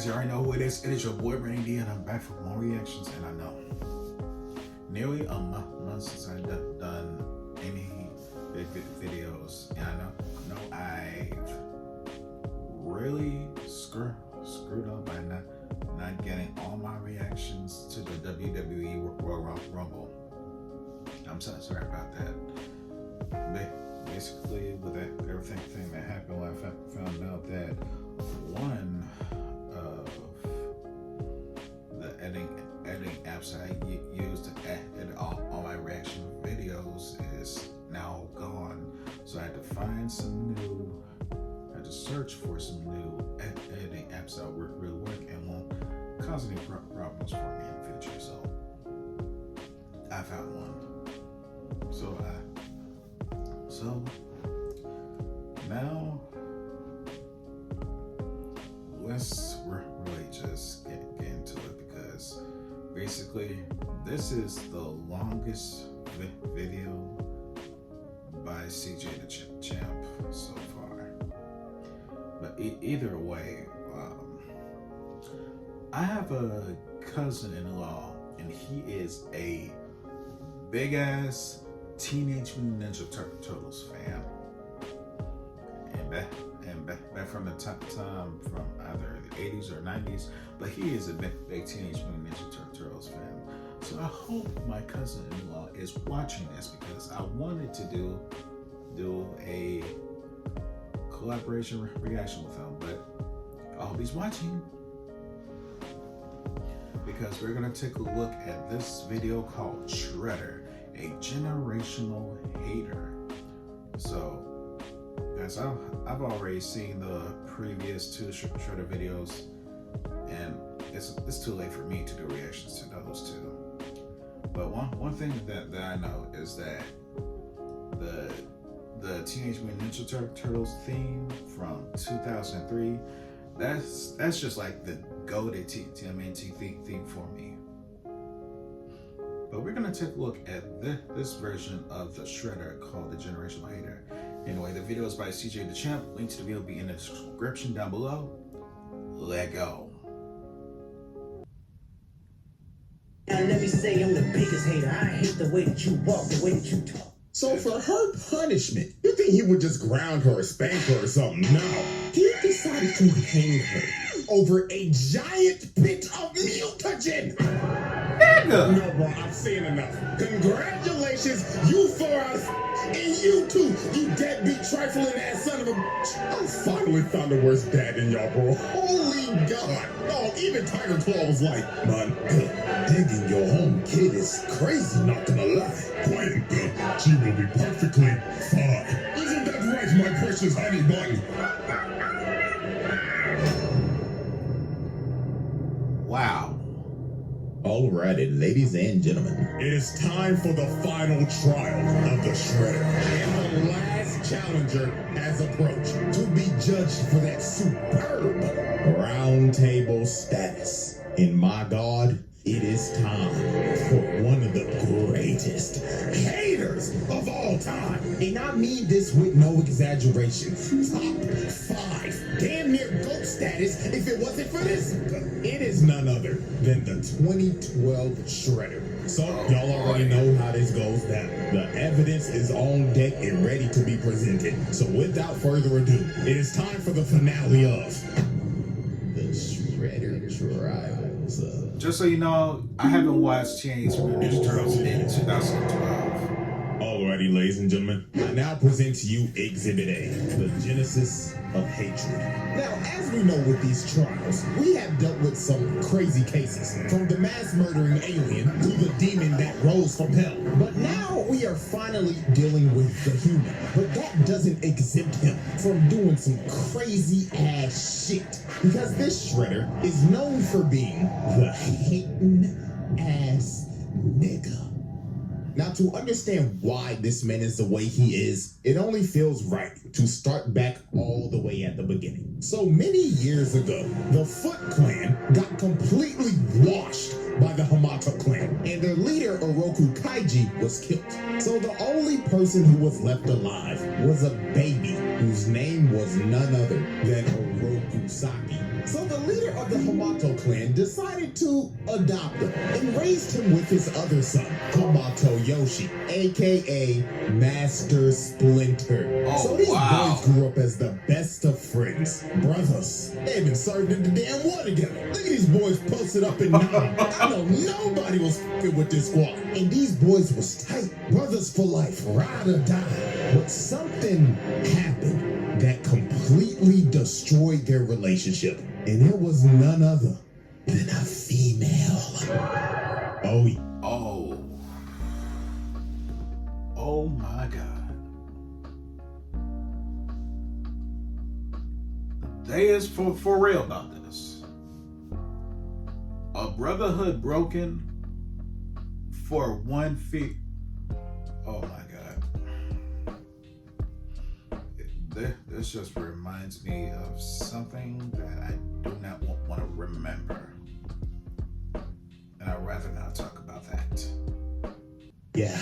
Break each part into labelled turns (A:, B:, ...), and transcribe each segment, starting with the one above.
A: you already know who it is. It is your boy Rain D, and I'm back for more reactions. And I know nearly a month since I've done any big videos, and I know I've really screwed up by not getting all my reactions to the WWE Royal Rumble. I'm so sorry about that. Basically, with everything that happened, I found out that one of the editing apps I used to edit all my reaction videos is now gone. So I had to find I had to search for some new editing apps that will really work and won't cause any problems for me in the future. So I found one. So now let's really just get into it, because basically this is the longest video by CJ the Champ so far. But either way, I have a cousin-in-law, and he is a big ass Teenage Mutant Ninja Turtles fan, and back from the time from either the 80s or 90s, but he is a big Teenage Mutant Ninja Turtles fan. So I hope my cousin-in-law is watching this, because I wanted to do a collaboration reaction with him, but I hope he's watching, because we're gonna take a look at this video called Shredder, a generational hater. So guys, I've already seen the previous two Shredder videos, and it's too late for me to do reactions to those two. But one thing that I know is that the Teenage Mutant Ninja Turtles theme from 2003, that's just like the goated TMNT theme for me. But we're gonna take a look at this version of the Shredder called the Generational Hater. Anyway, the video is by CJ the Champ. Link to the video will be in the description down below. Let go.
B: Now let me say I'm the biggest hater. I hate the way that you walk, the way that you talk.
C: So for her punishment, you think he would just ground her or spank her or something? No. He decided to hang her over a giant bit of mutagen. No, bro, I'm saying enough. Congratulations, you 4 out of and you too, you deadbeat trifling ass son of a bitch. I finally found the worst dad in y'all, bro. Holy God. Oh, even Tiger Claw was like, man, digging your home kid is crazy, not gonna lie. Quiet, she will be perfectly fine. Isn't that right, my precious honey bun?
A: Wow.
C: Alrighty, ladies and gentlemen, it is time for the final trial of the Shredder. And the last challenger has approached to be judged for that superb round table status. And my God, it is time for one of the greatest haters of all time. And I mean this with no exaggeration. Top 5, damn near GOAT status if it wasn't for this. It is none other than the 2012 Shredder. So y'all already know how this goes down. The evidence is on deck and ready to be presented. So without further ado, it is time for the finale of the Shredder Trials.
A: Just so you know, I haven't watched Teenage Mutant Ninja Turtles in 2012.
C: Alrighty, ladies and gentlemen, I now present to you Exhibit A, the genesis of hatred. Now, as we know with these trials, we have dealt with some crazy cases, from the mass murdering alien to the demon that rose from hell. But now we are finally dealing with the human. But that doesn't exempt him from doing some crazy ass shit. Because this Shredder is known for being the hating ass nigga. Now, to understand why this man is the way he is, it only feels right to start back all the way at the beginning. So many years ago, the Foot Clan got completely washed by the Hamato clan, and their leader, Oroku Kaiji, was killed. So the only person who was left alive was a baby whose name was none other than Oroku Saki. So the leader of of the Hamato clan decided to adopt him and raised him with his other son, Hamato Yoshi, aka Master Splinter.
A: Oh,
C: so these
A: wow.
C: boys grew up as the best of friends, brothers. They even served in the damn war together. Look at these boys posted up in 9. I know nobody was f***ing with this squad. And these boys was tight, brothers for life, ride or die. But something happened that completely destroyed their relationship. And it was none other than a female. Oh,
A: Oh. Oh my God. They is for real about this. A brotherhood broken for one fee. Oh my God. This just reminds me of something that I do not want to remember. And I'd rather not talk about that.
C: yeah,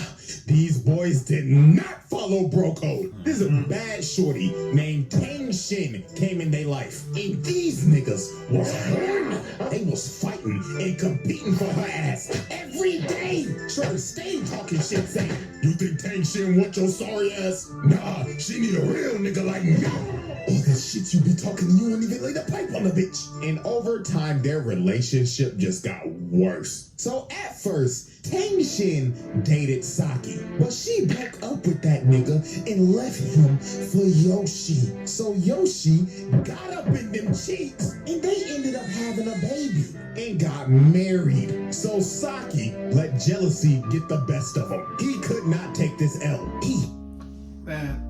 C: these boys did not follow bro code. This is a bad shorty named Tang Shin came in their life. And these niggas was horny. They was fighting and competing for her ass every day. Trying to stay talking shit saying, you think Tang Shin want your sorry ass? Nah, she need a real nigga like me. All that shit you be talking, you won't even lay the pipe on the bitch. And over time, their relationship just got worse. So at first, Tang Shin dated Saki, but she broke up with that nigga and left him for Yoshi. So Yoshi got up in them cheeks and they ended up having a baby and got married. So Saki let jealousy get the best of him. He could not take this L.
A: Man,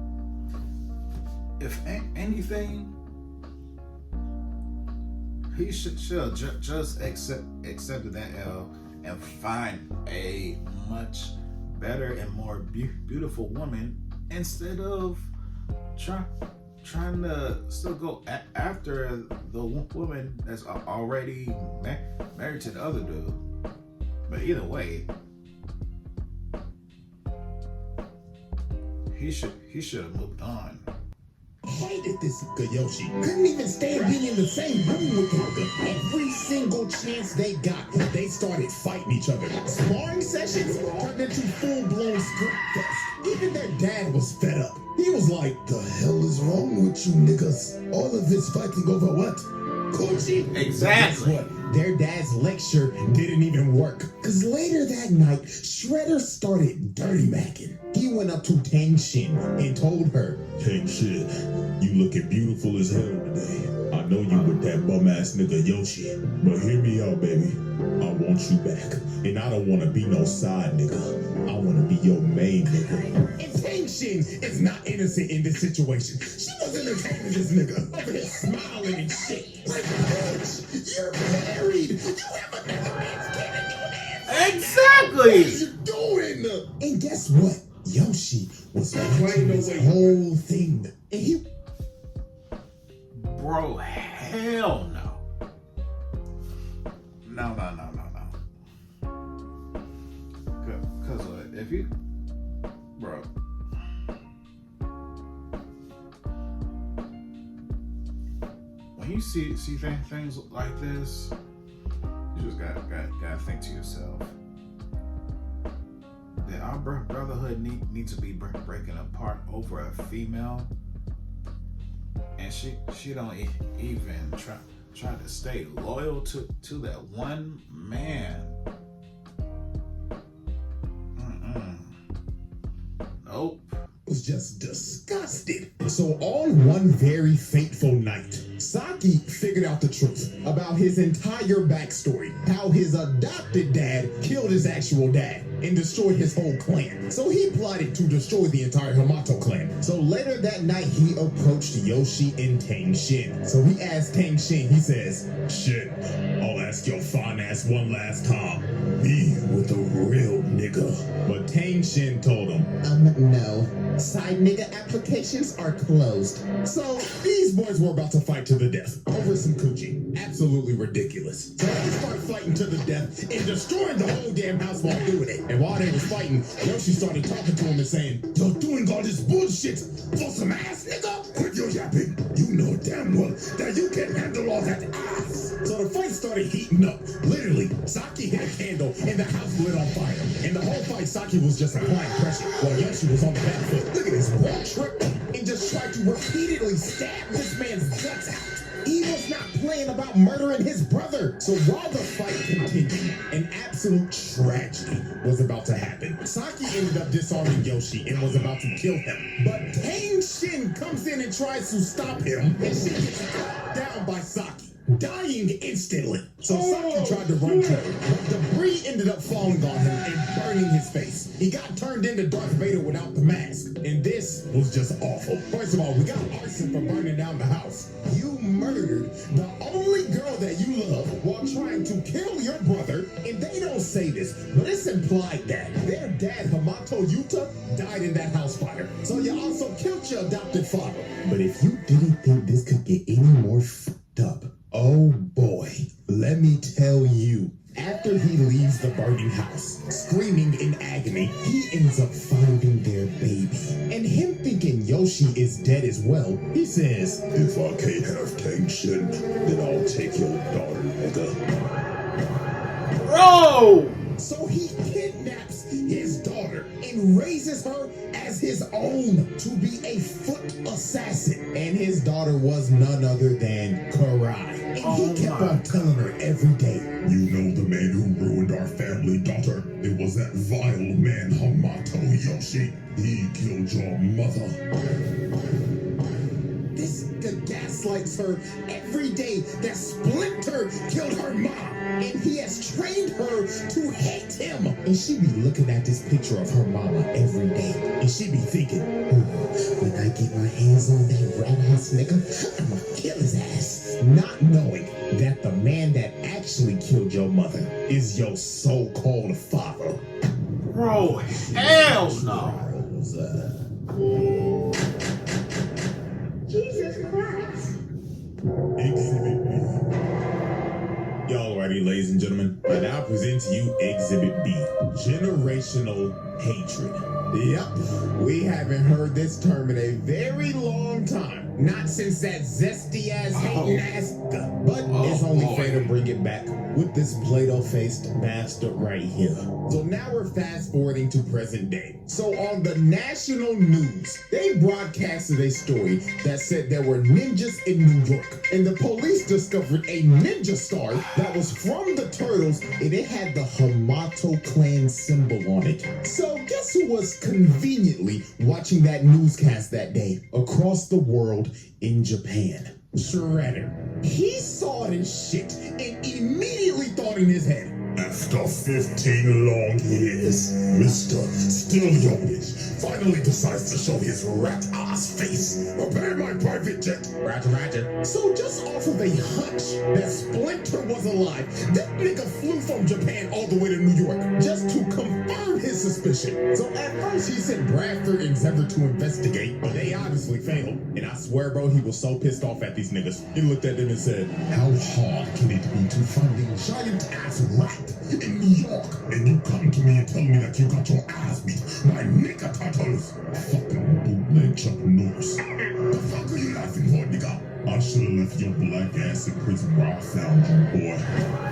A: if anything, he should just accepted that L and find a much better and more beautiful woman instead of trying to still go after the woman that's already married to the other dude. But either way, he should have moved on.
C: Hated this nigga Yoshi. Couldn't even stand being in the same room with the nigga. Every single chance they got, they started fighting each other. Sparring sessions turned into full-blown script fest. Even their dad was fed up. He was like, the hell is wrong with you niggas? All of this fighting over what? Coochie?
A: Exactly.
C: Guess what? Their dad's lecture didn't even work. Cause later that night, Shredder started dirty macking. He went up to Tang Shin and told her, Tang Shin, you looking beautiful as hell today. I know you with that bum ass nigga Yoshi, but hear me out, baby. I want you back, and I don't want to be no side nigga. I want to be your main nigga. And Tang Shin is not innocent in this situation. She was entertaining this nigga, over here smiling and shit. Like, bitch, you're married. You have another man's kid and you an
A: Exactly.
C: What are you doing? And guess what? Yoshi was watching this whole thing. And he...
A: Bro, hell no. No. Cause if you, bro, when you see things like this, you just gotta think to yourself. That our brotherhood need to be breaking apart over a female, and she don't even try to stay loyal to that one man. Nope.
C: Was just disgusted. So on one very fateful night, Saki figured out the truth about his entire backstory, how his adopted dad killed his actual dad and destroyed his whole clan. So he plotted to destroy the entire Hamato clan. So later that night, he approached Yoshi and Tang Shin. So he asked Tang Shin, he says, Shin, I'll ask your fine ass one last time. Be with a real nigga. But Tang Shin told him, no. Side nigga applications are closed. So these boys were about to fight to the death over some coochie. Absolutely ridiculous. So they start fighting to the death and destroying the whole damn house while doing it. And while they was fighting, Yoshi started talking to him and saying, you're doing all this bullshit for some ass nigga? Quit your yapping. You know damn well that you can handle handle all that ass. So the fight started heating up. Literally, Saki hit a candle and the house lit on fire. And the whole fight, Saki was just applying pressure while Yoshi was on the back foot. Look at this, ball trip and just tried to repeatedly stab this man's guts out. He was not playing about murdering his brother. So while the fight continued, an absolute tragedy was about to happen. Saki ended up disarming Yoshi and was about to kill him. But Kane Shin comes in and tries to stop him, and she gets cut down by Saki, dying instantly. So Saki tried to run to him, but debris ended up falling on him and burning his face. He got turned into Darth Vader without the mask, and this was just awful. First of all, we got arson for burning down the house. You murdered the only girl that you love while trying to kill your brother, and they don't say this, but it's implied that their dad, Hamato Yuta, died in that house fire. So you also killed your adopted father. But if you didn't think this could get any more fucked up, oh boy, let me tell you. After he leaves the burning house, screaming in agony, he ends up finding their baby. And him thinking Yoshi is dead as well, he says, "If I can't have tension, then I'll take your daughter, nigga."
A: Bro!
C: So he kidnaps his daughter and raises her as his own to be a foot assassin. And his daughter was none other than Karai. And he kept on telling her every day, "You know the man who ruined our family, daughter? It was that vile man, Hamato Yoshi. He killed your mother." This gaslights her every day that Splinter killed her mom. And he has trained her to hate him. And she be looking at this picture of her mama every day. And she be thinking, when I get my hands on that rat ass nigga, I'ma kill his ass. Not knowing that the man that actually killed your mother is your so-called father.
A: Bro, hell no.
D: Jesus Christ.
C: Exhibit B. Y'all ready, ladies and gentlemen? I now present to you Exhibit B, generational hatred. Yep, we haven't heard this term in a very long time. Not since that zesty ass hating ass, but it's only fair to bring it back with this Play-Doh-faced bastard right here. So now we're fast forwarding to present day. So on the national news, they broadcasted a story that said there were ninjas in New York, and the police discovered a ninja star that was from the Turtles, and it had the Hamato clan symbol on it. So guess who was conveniently watching that newscast that day across the world in Japan? Shredder. He saw this shit and immediately thought in his head, after 15 long years, Mr. Still Youngish finally decides to show his rat-ass face. Prepare my private jet. Roger. So just off of a hunch that Splinter was alive, that nigga flew from Japan all the way to New York just to confirm his suspicion. So at first he sent Bradford and Zephyr to investigate, but they obviously failed. And I swear, bro, he was so pissed off at these niggas. He looked at them and said, how hard can it be to find a giant-ass rat in New York, and you come to me and tell me that you got your ass beat by nigga turtles? Fucking bootleg Chuck Norris. The fuck are you laughing for, nigga? I should have left your black ass in prison where I found you, boy.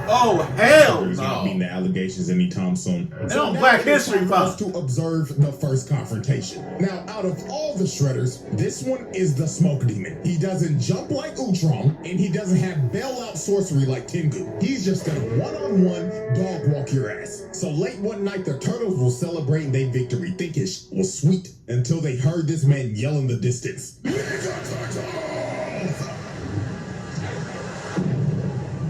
A: Oh, hell
C: There's not
A: no.
C: being the allegations anytime soon.
A: They on Black History Month.
C: To observe the first confrontation. Now, out of all the Shredders, this one is the smoke demon. He doesn't jump like Ultron, and he doesn't have bailout sorcery like Tengu. He's just gonna one-on-one dog walk your ass. So late one night, the Turtles were celebrating their victory, thinking it was sweet, until they heard this man yell in the distance. Ninja Turtles!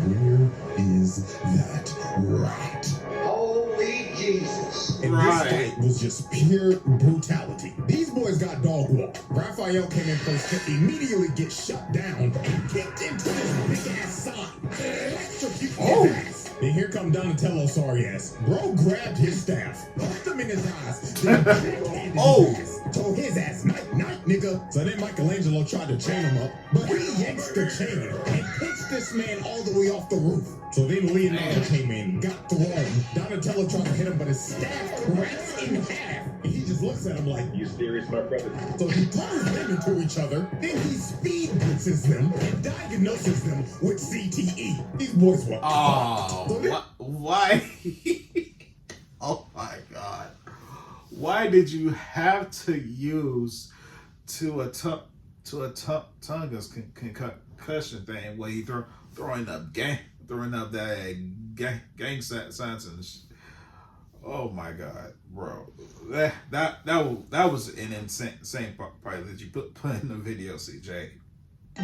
C: Where is that rat?
D: Holy Jesus.
C: And this fight was just pure brutality. These boys got dog walked. Raphael came in first to immediately get shut down and kicked into this big ass sign. Electrocuted his ass. And here come Donatello, sorry ass. Bro grabbed his staff, hooked him in his eyes, then backhanded his ass. Told his ass, night, nigga. So then Michelangelo tried to chain him up, but he yanks the chain and pitched this man all the way off the roof. So then Leonardo came in, got thrown. Donatello tried to hit him, but his staff cracks in half. And he just looks at him like,
E: You serious, my brother?
C: so he turns them into each other, then he speed blitzes them and diagnoses them with CTE. These boys were
A: Oh, why? Oh my God! Why did you have to use a tongueless concussion thing where he throwing up that gang signs and oh my God, bro! That was an insane part that you put in the video, CJ.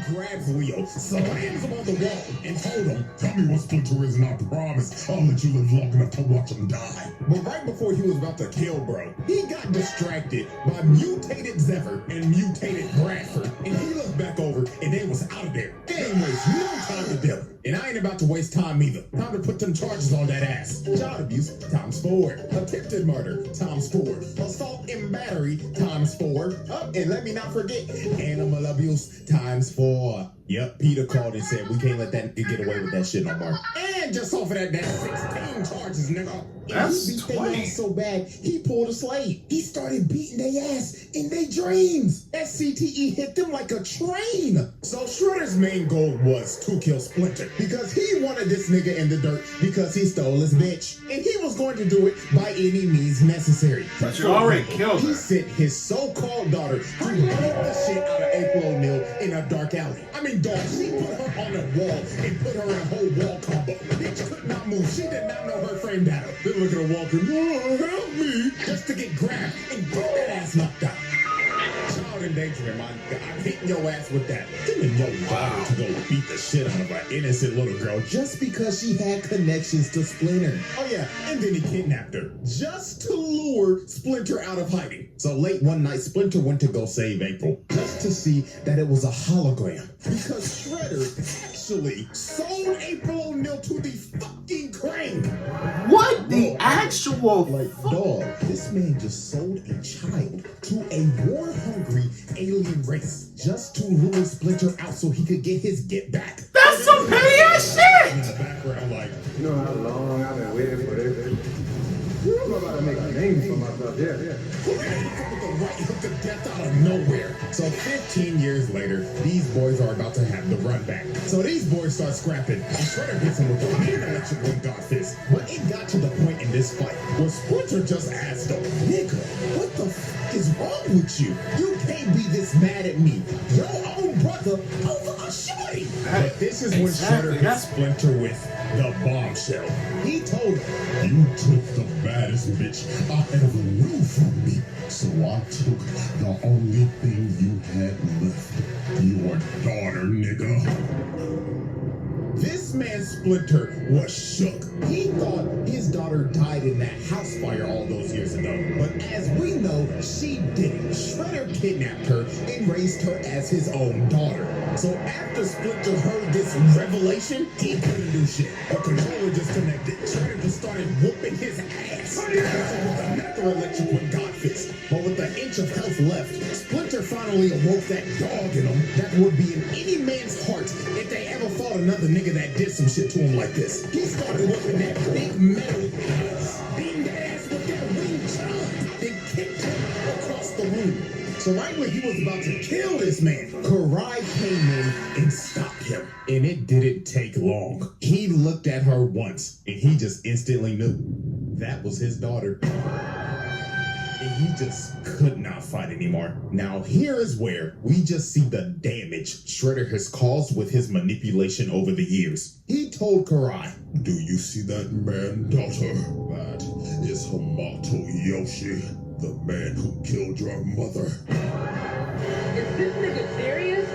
C: Grabs Leo, slams him on the wall, and told him, tell me what Splinter is and I promise I'll let you live long enough to watch him die. But right before he was about to kill bro, he got distracted by mutated Zephyr and mutated Bradford, and he looked back over and they was out of there. They ain't waste no time to deal. And I ain't about to waste time either. Time to put them charges on that ass. Child abuse, ×4. Attempted murder, ×4. Assault and battery, ×4. Oh, and let me not forget, animal abuse, ×4. Yep, Peter called and said we can't let that nigga get away with that shit no more. And just off of that's 16 charges, nigga.
A: That's
C: he beat their
A: 20.
C: ass so bad, he pulled a slave. He started beating their ass in their dreams. That CTE hit them like a train. So Shredder's main goal was to kill Splinter because he wanted this nigga in the dirt because he stole his bitch. And he was going to do it by any means necessary.
A: But you already killed
C: He
A: her.
C: sent his so-called daughter to beat the shit out of April O'Neil in a dark alley. I mean, dog, she put her on a wall and put her in a whole wall combo. Bitch could not move. She did not know her frame data. Then look at her walking, oh, help me, just to get grabbed and get that ass knocked out. Child endangerment, my God. I'm hitting your ass with that. Killing your daughter to go beat the shit out of an innocent little girl just because she had connections to Splinter. Oh yeah, and then he kidnapped her just to lure Splinter out of hiding. So late one night, Splinter went to go save April just to see that it was a hologram because Shredder actually sold April O'Neil to the fucking Crane.
A: What the actual?
C: Like, dog, this man just sold a child to a war-hungry alien race just to lure Splinter out so he could get his get back.
A: That's some petty ass shit.
C: In the background, like,
E: You know how long I've been waiting for this? I'm about to make a name for myself, yeah.
C: who the hell with the right hook of death out of nowhere? So 15 years later, these boys are about to have the run back. So these boys start scrapping, and Shredder hits him with the main electric wind god fist. But it got to the point in this fight where Splinter just asked him, nigga, what the fuck is wrong with you? You can't be this mad at me. Your own brother over a shorty. But this is when
A: Exactly,
C: Shredder hits Splinter with the bombshell. He told him, you took the baddest bitch I ever knew from me. So I took the only thing you had left. Your daughter, nigga. This man Splinter was shook. He thought his daughter died in that house fire all those years ago. But as we know, she didn't. Shredder kidnapped her and raised her as his own daughter. So after Splinter heard this revelation, he couldn't do shit. The controller disconnected. Shredder just started whooping his ass. So with another electric wind god fist. But with an inch of health left, Splinter finally awoke that dog in him that would be in any man's heart if they ever fought another nigga that did some shit to him like this. He started whooping that big metal ass, beating that ass with that wing chop, then kicked him across the room. So right when he was about to kill this man, Karai came in and stopped him. And it didn't take long. He looked at her once, and he just instantly knew that was his daughter. And he just could not fight anymore. Now here is where we just see the damage Shredder has caused with his manipulation over the years. He told Karai, do you see that man, daughter? That is Hamato Yoshi, the man who killed your mother.
F: Is this nigga serious?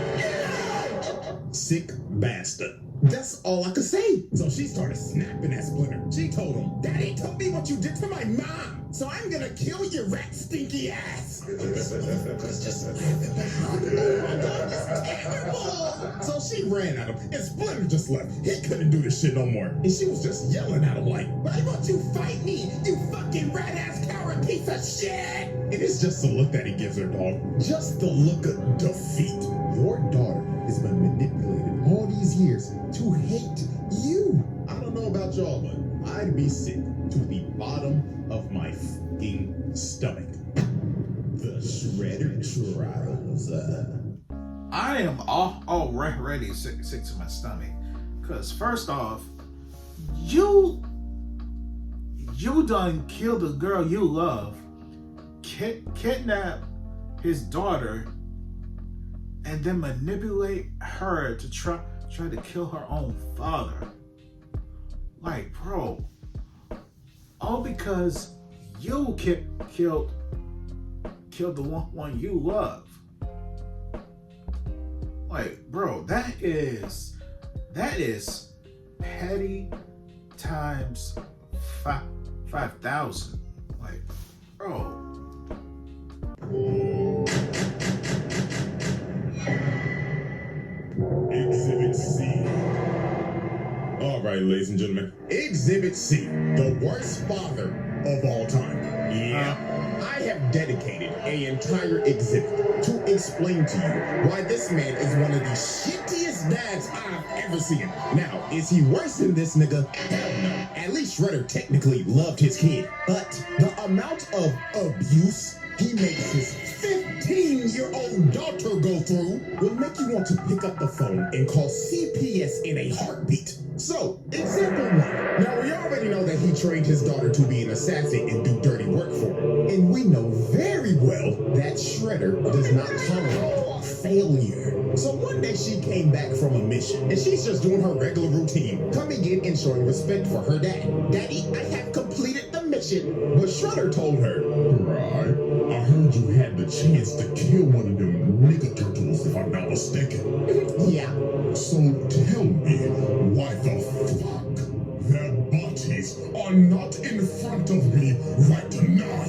C: sick bastard. That's all I could say. So she started snapping at Splinter. She told him, Daddy told me what you did to my mom, so I'm gonna kill your rat stinky ass. Splinter's just laughing behind her. Oh my God, it's terrible. So she ran at him, and Splinter just left. He couldn't do this shit no more. And she was just yelling at him like, why won't you fight me, you fucking rat-ass coward piece of shit? And it's just the look that he gives her, dog. Just the look of defeat. Your daughter has been manipulated all these years to hate you. I don't know about y'all, but I'd be sick to the bottom of my fucking stomach. The Shredder Trials.
A: I am already sick to my stomach. Cause first off, you done killed the girl you love, kidnap his daughter, and then manipulate her to try to kill her own father. Like, bro, all because you killed the one you love. Like, bro, that is petty times 5,000. Like, bro.
C: Exhibit C. All right, ladies and gentlemen. Exhibit C, the worst father of all time. Yeah, I have dedicated an entire exhibit to explain to you why this man is one of the shittiest dads I've ever seen. Now, is he worse than this nigga? Hell no. At least Shredder technically loved his kid, but the amount of abuse he makes his 15-year-old daughter go through will make you want to pick up the phone and call CPS in a heartbeat. So, example 1. Now, we already know that he trained his daughter to be an assassin and do dirty work for him. And we know very well that Shredder does not tolerate failure. So one day she came back from a mission, and she's just doing her regular routine, coming in and showing respect for her dad. Daddy, I have completed the mission. But Shredder told her, Right, I heard you had the chance to kill one of them nigga turtles, if I'm not mistaken. Yeah. So tell me, why the fuck their bodies are not in front of me right now?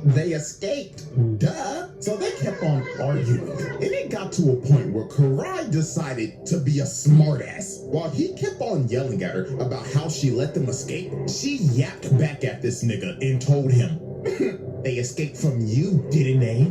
C: They escaped. Duh. So they kept on arguing. And it got to a point where Karai decided to be a smartass. While he kept on yelling at her about how she let them escape, she yapped back at this nigga and told him, they escaped from you, didn't they?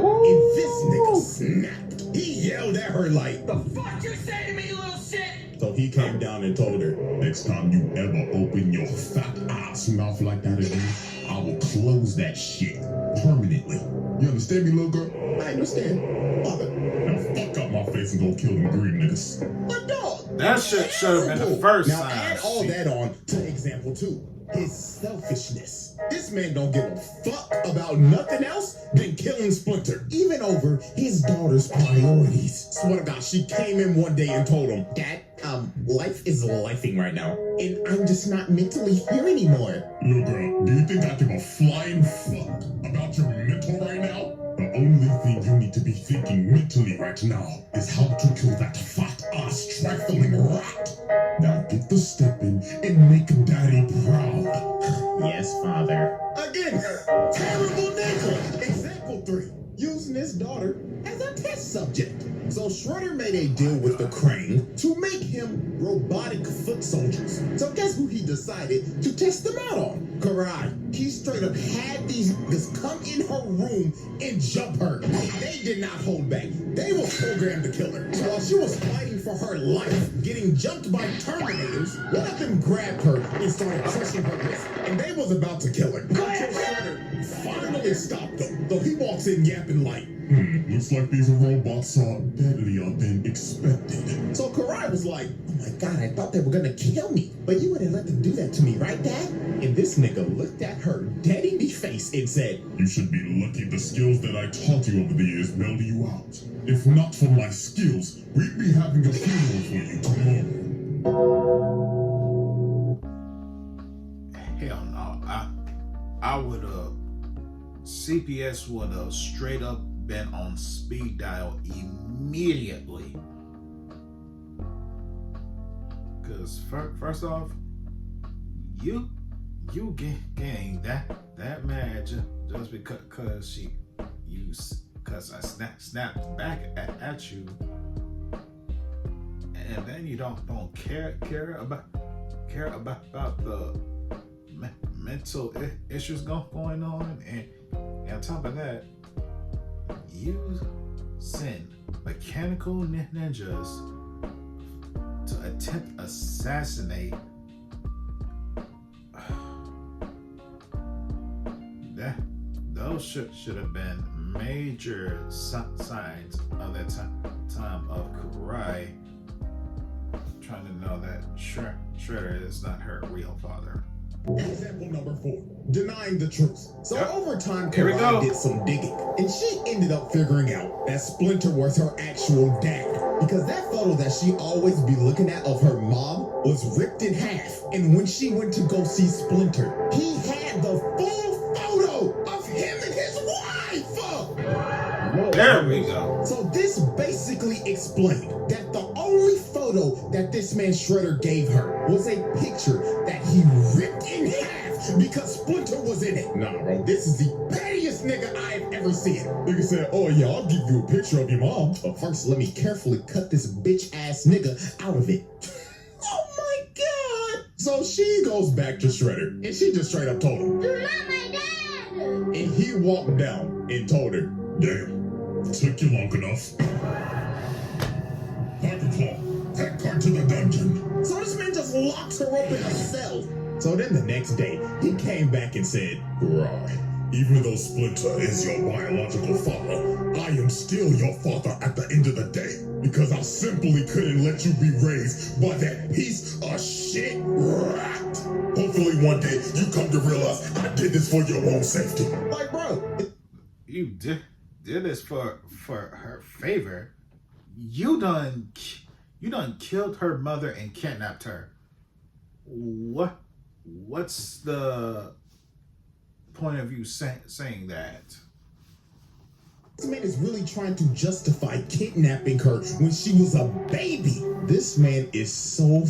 C: Ooh. And this nigga snapped. He yelled at her like, the fuck you say to me, you little shit? So he came down and told her, next time you ever open your fat ass mouth like that again, I will close that shit permanently. You understand me, little girl? I understand. Father, now fuck up my face and go kill them green niggas. But dog,
A: that shit should have been the first
C: now
A: sign.
C: Add all that on to example 2. His selfishness. This man don't give a fuck about nothing else than killing Splinter, even over his daughter's priorities. Swear to God, she came in one day and told him, Dad, life is lifing right now, and I'm just not mentally here anymore. Look, girl, do you think I give a flying fuck about your mental right now? The only thing you need to be thinking mentally right now is how to kill that fat-ass trifling rat. Now get the step in and make Daddy proud. Yes, Father. Again, terrible nigga. Example 3. Using his daughter as a test subject. So Shredder made a deal with the Crane to make him robotic foot soldiers. So guess who he decided to test them out on? Karai. He straight up had these niggas come in her room and jump her. They did not hold back. They were programmed to kill her. So while she was fighting for her life, getting jumped by Terminators, one of them grabbed her and started crushing her wrist. And they was about to kill her. Until Shredder finally stopped them. So he walks in yapping like, looks like these robots are deadlier than expected. So Karai was like, oh my God, I thought they were gonna kill me. But you wouldn't let them do that to me, right, Dad? And this nigga looked at her dead in the face and said, you should be lucky the skills that I taught you over the years bailed you out. If not for my skills, we'd be having a funeral for you tomorrow.
A: Hell no. I would CPS would have straight up been on speed dial immediately Cause first off, you getting that mad just because I snapped back at you, and then you don't care about the mental issues going on, and on top of that, you send mechanical ninjas to attempt assassinate those should have been major signs of that time of Karai trying to know that Shredder is not her real father.
C: Example number 4, denying the truth. So
A: Yep.
C: over time,
A: Here we
C: Karai
A: go.
C: did some digging, and she ended up figuring out that Splinter was her actual dad. Because that photo that she always be looking at of her mom was ripped in half. And when she went to go see Splinter, he had the full photo of him and his wife.
A: There we go.
C: So this basically explained that the only photo that this man Shredder gave her was a picture that he ripped in half because Splinter was in it. Nah, bro, this is the pettiest nigga I've ever seen. Nigga said, oh yeah, I'll give you a picture of your mom. But first, let me carefully cut this bitch ass nigga out of it. Oh my god! So she goes back to Shredder, and she just straight up told him,
D: You're not my dad!
C: and he walked down and told her, damn, took you long enough. Hyperclaw, take her to the dungeon. So this man just locks her up in a cell. So then the next day, he came back and said, right, even though Splinter is your biological father, I am still your father at the end of the day. Because I simply couldn't let you be raised by that piece of shit rat. Hopefully one day you come to realize I did this for your own safety. Like, bro,
A: You did this for her favor. You done killed her mother and kidnapped her. What's the point of you saying that?
C: this man is really trying to justify kidnapping her when she was a baby. This man is so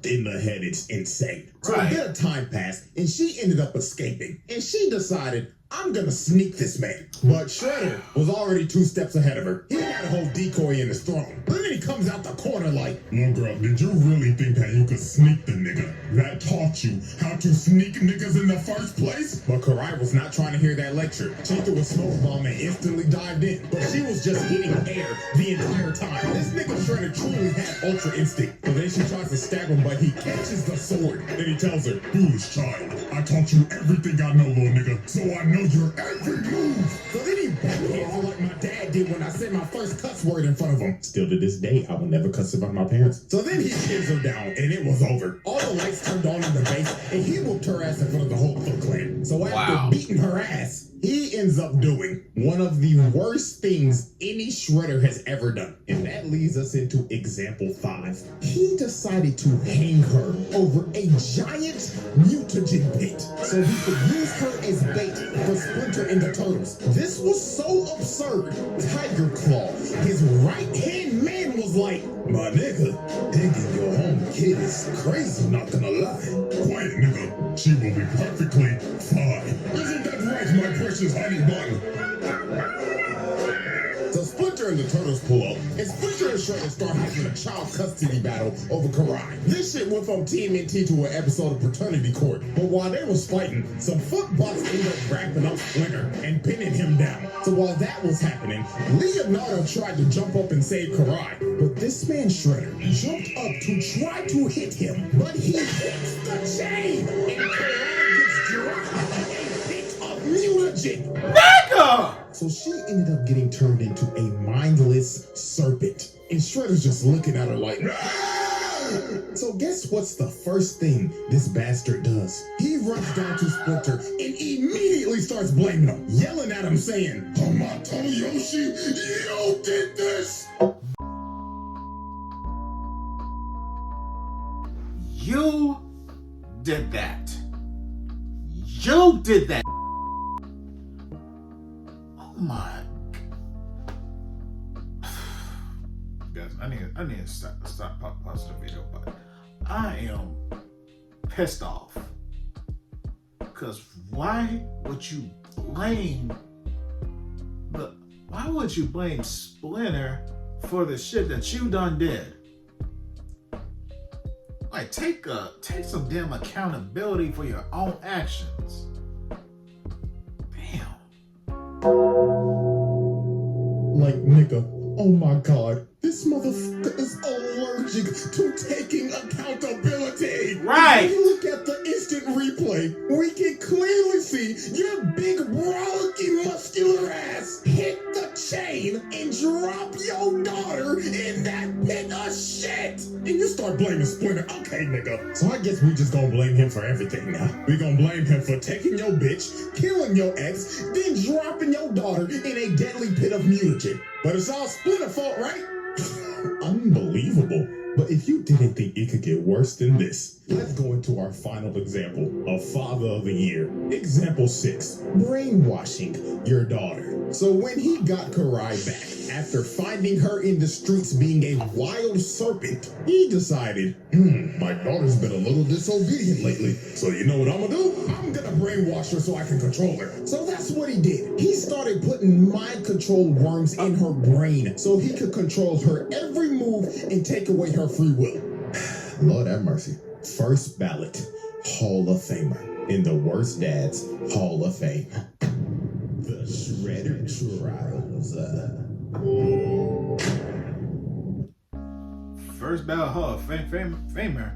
C: in the head, it's insane. So
A: Right.
C: a bit of time passed, and she ended up escaping. And she decided, I'm gonna sneak this man. But Shredder was already 2 steps ahead of her. He had a whole decoy in his throne. But then he comes out the corner like, little girl, did you really think that you could sneak the nigga that taught you how to sneak niggas in the first place? But Karai was not trying to hear that lecture. She threw a smoke bomb and instantly dived in. But she was just hitting air the entire time. This nigga Shredder truly had ultra instinct. So then she tries to stab him, but he catches the sword. Then he tells her, foolish child, I taught you everything I know, little nigga, so I know your every move. So then he backhands her like my dad did when I said my first cuss word in front of him. Still to this day, I will never cuss about my parents. So then he pins her down, and it was over. All the lights turned on in the base, and he whooped her ass in front of the whole Foot Clan. So after
A: Wow.
C: beating her ass, he ends up doing one of the worst things any Shredder has ever done. And that leads us into example 5. He decided to hang her over a giant mutagen pit so he could use her as bait for Splinter and the Turtles. This was so absurd. Tiger Claw, his right-hand man, was like, my nigga, digging your home kid is crazy, not gonna lie. Quiet, nigga. She will be perfectly fine. Isn't that right, my precious honey bun? So Splinter and the Turtles pull up, and Splinter and Shredder start having a child custody battle over Karai. This shit went from TMNT to an episode of Paternity Court. But while they was fighting, some footbots ended up wrapping up Splinter and pinning him down. So while that was happening, Leonardo tried to jump up and save Karai. But this man Shredder jumped up to try to hit him, but he hits the chain, and Karai gets dropped a bit of mutagen.
A: Nigga!
C: So she ended up getting turned into a mindless serpent. And Shredder's just looking at her like, "Ah!" So guess what's the first thing this bastard does? He runs down to Splinter and immediately starts blaming him, yelling at him saying, Hamato Yoshi, you did this!
A: You did that. You did that. Oh my. Guys, I need to stop pausing the video, but I am pissed off. Because why would you blame Splinter for the shit that you done did? Like, take some damn accountability for your own actions. Damn.
C: Like, nigga, oh my god, this motherfucker is allergic to taking accountability.
A: Right.
C: If you look at the instant replay, we can clearly see your big, rollicking, muscular ass hit the chain and drop your daughter in that pit of shit. And you start blaming Splinter. Okay, nigga. So I guess we just gonna blame him for everything now. We gonna blame him for taking your bitch, killing your ex, then dropping your daughter in a deadly pit of mutagen. But it's all Splinter's fault, right? Unbelievable. But if you didn't think it could get worse than this, let's go into our final example of Father of the Year. Example 6, brainwashing your daughter. So when he got Karai back, after finding her in the streets being a wild serpent, he decided, my daughter's been a little disobedient lately. So you know what I'm gonna do? I'm gonna brainwash her so I can control her. So that's what he did. He started putting mind control worms in her brain so he could control her every move and take away her free will. Lord have mercy. First ballot Hall of Famer in the Worst Dads Hall of Fame. The Shredder Trials.
A: First ballot Hall of Famer.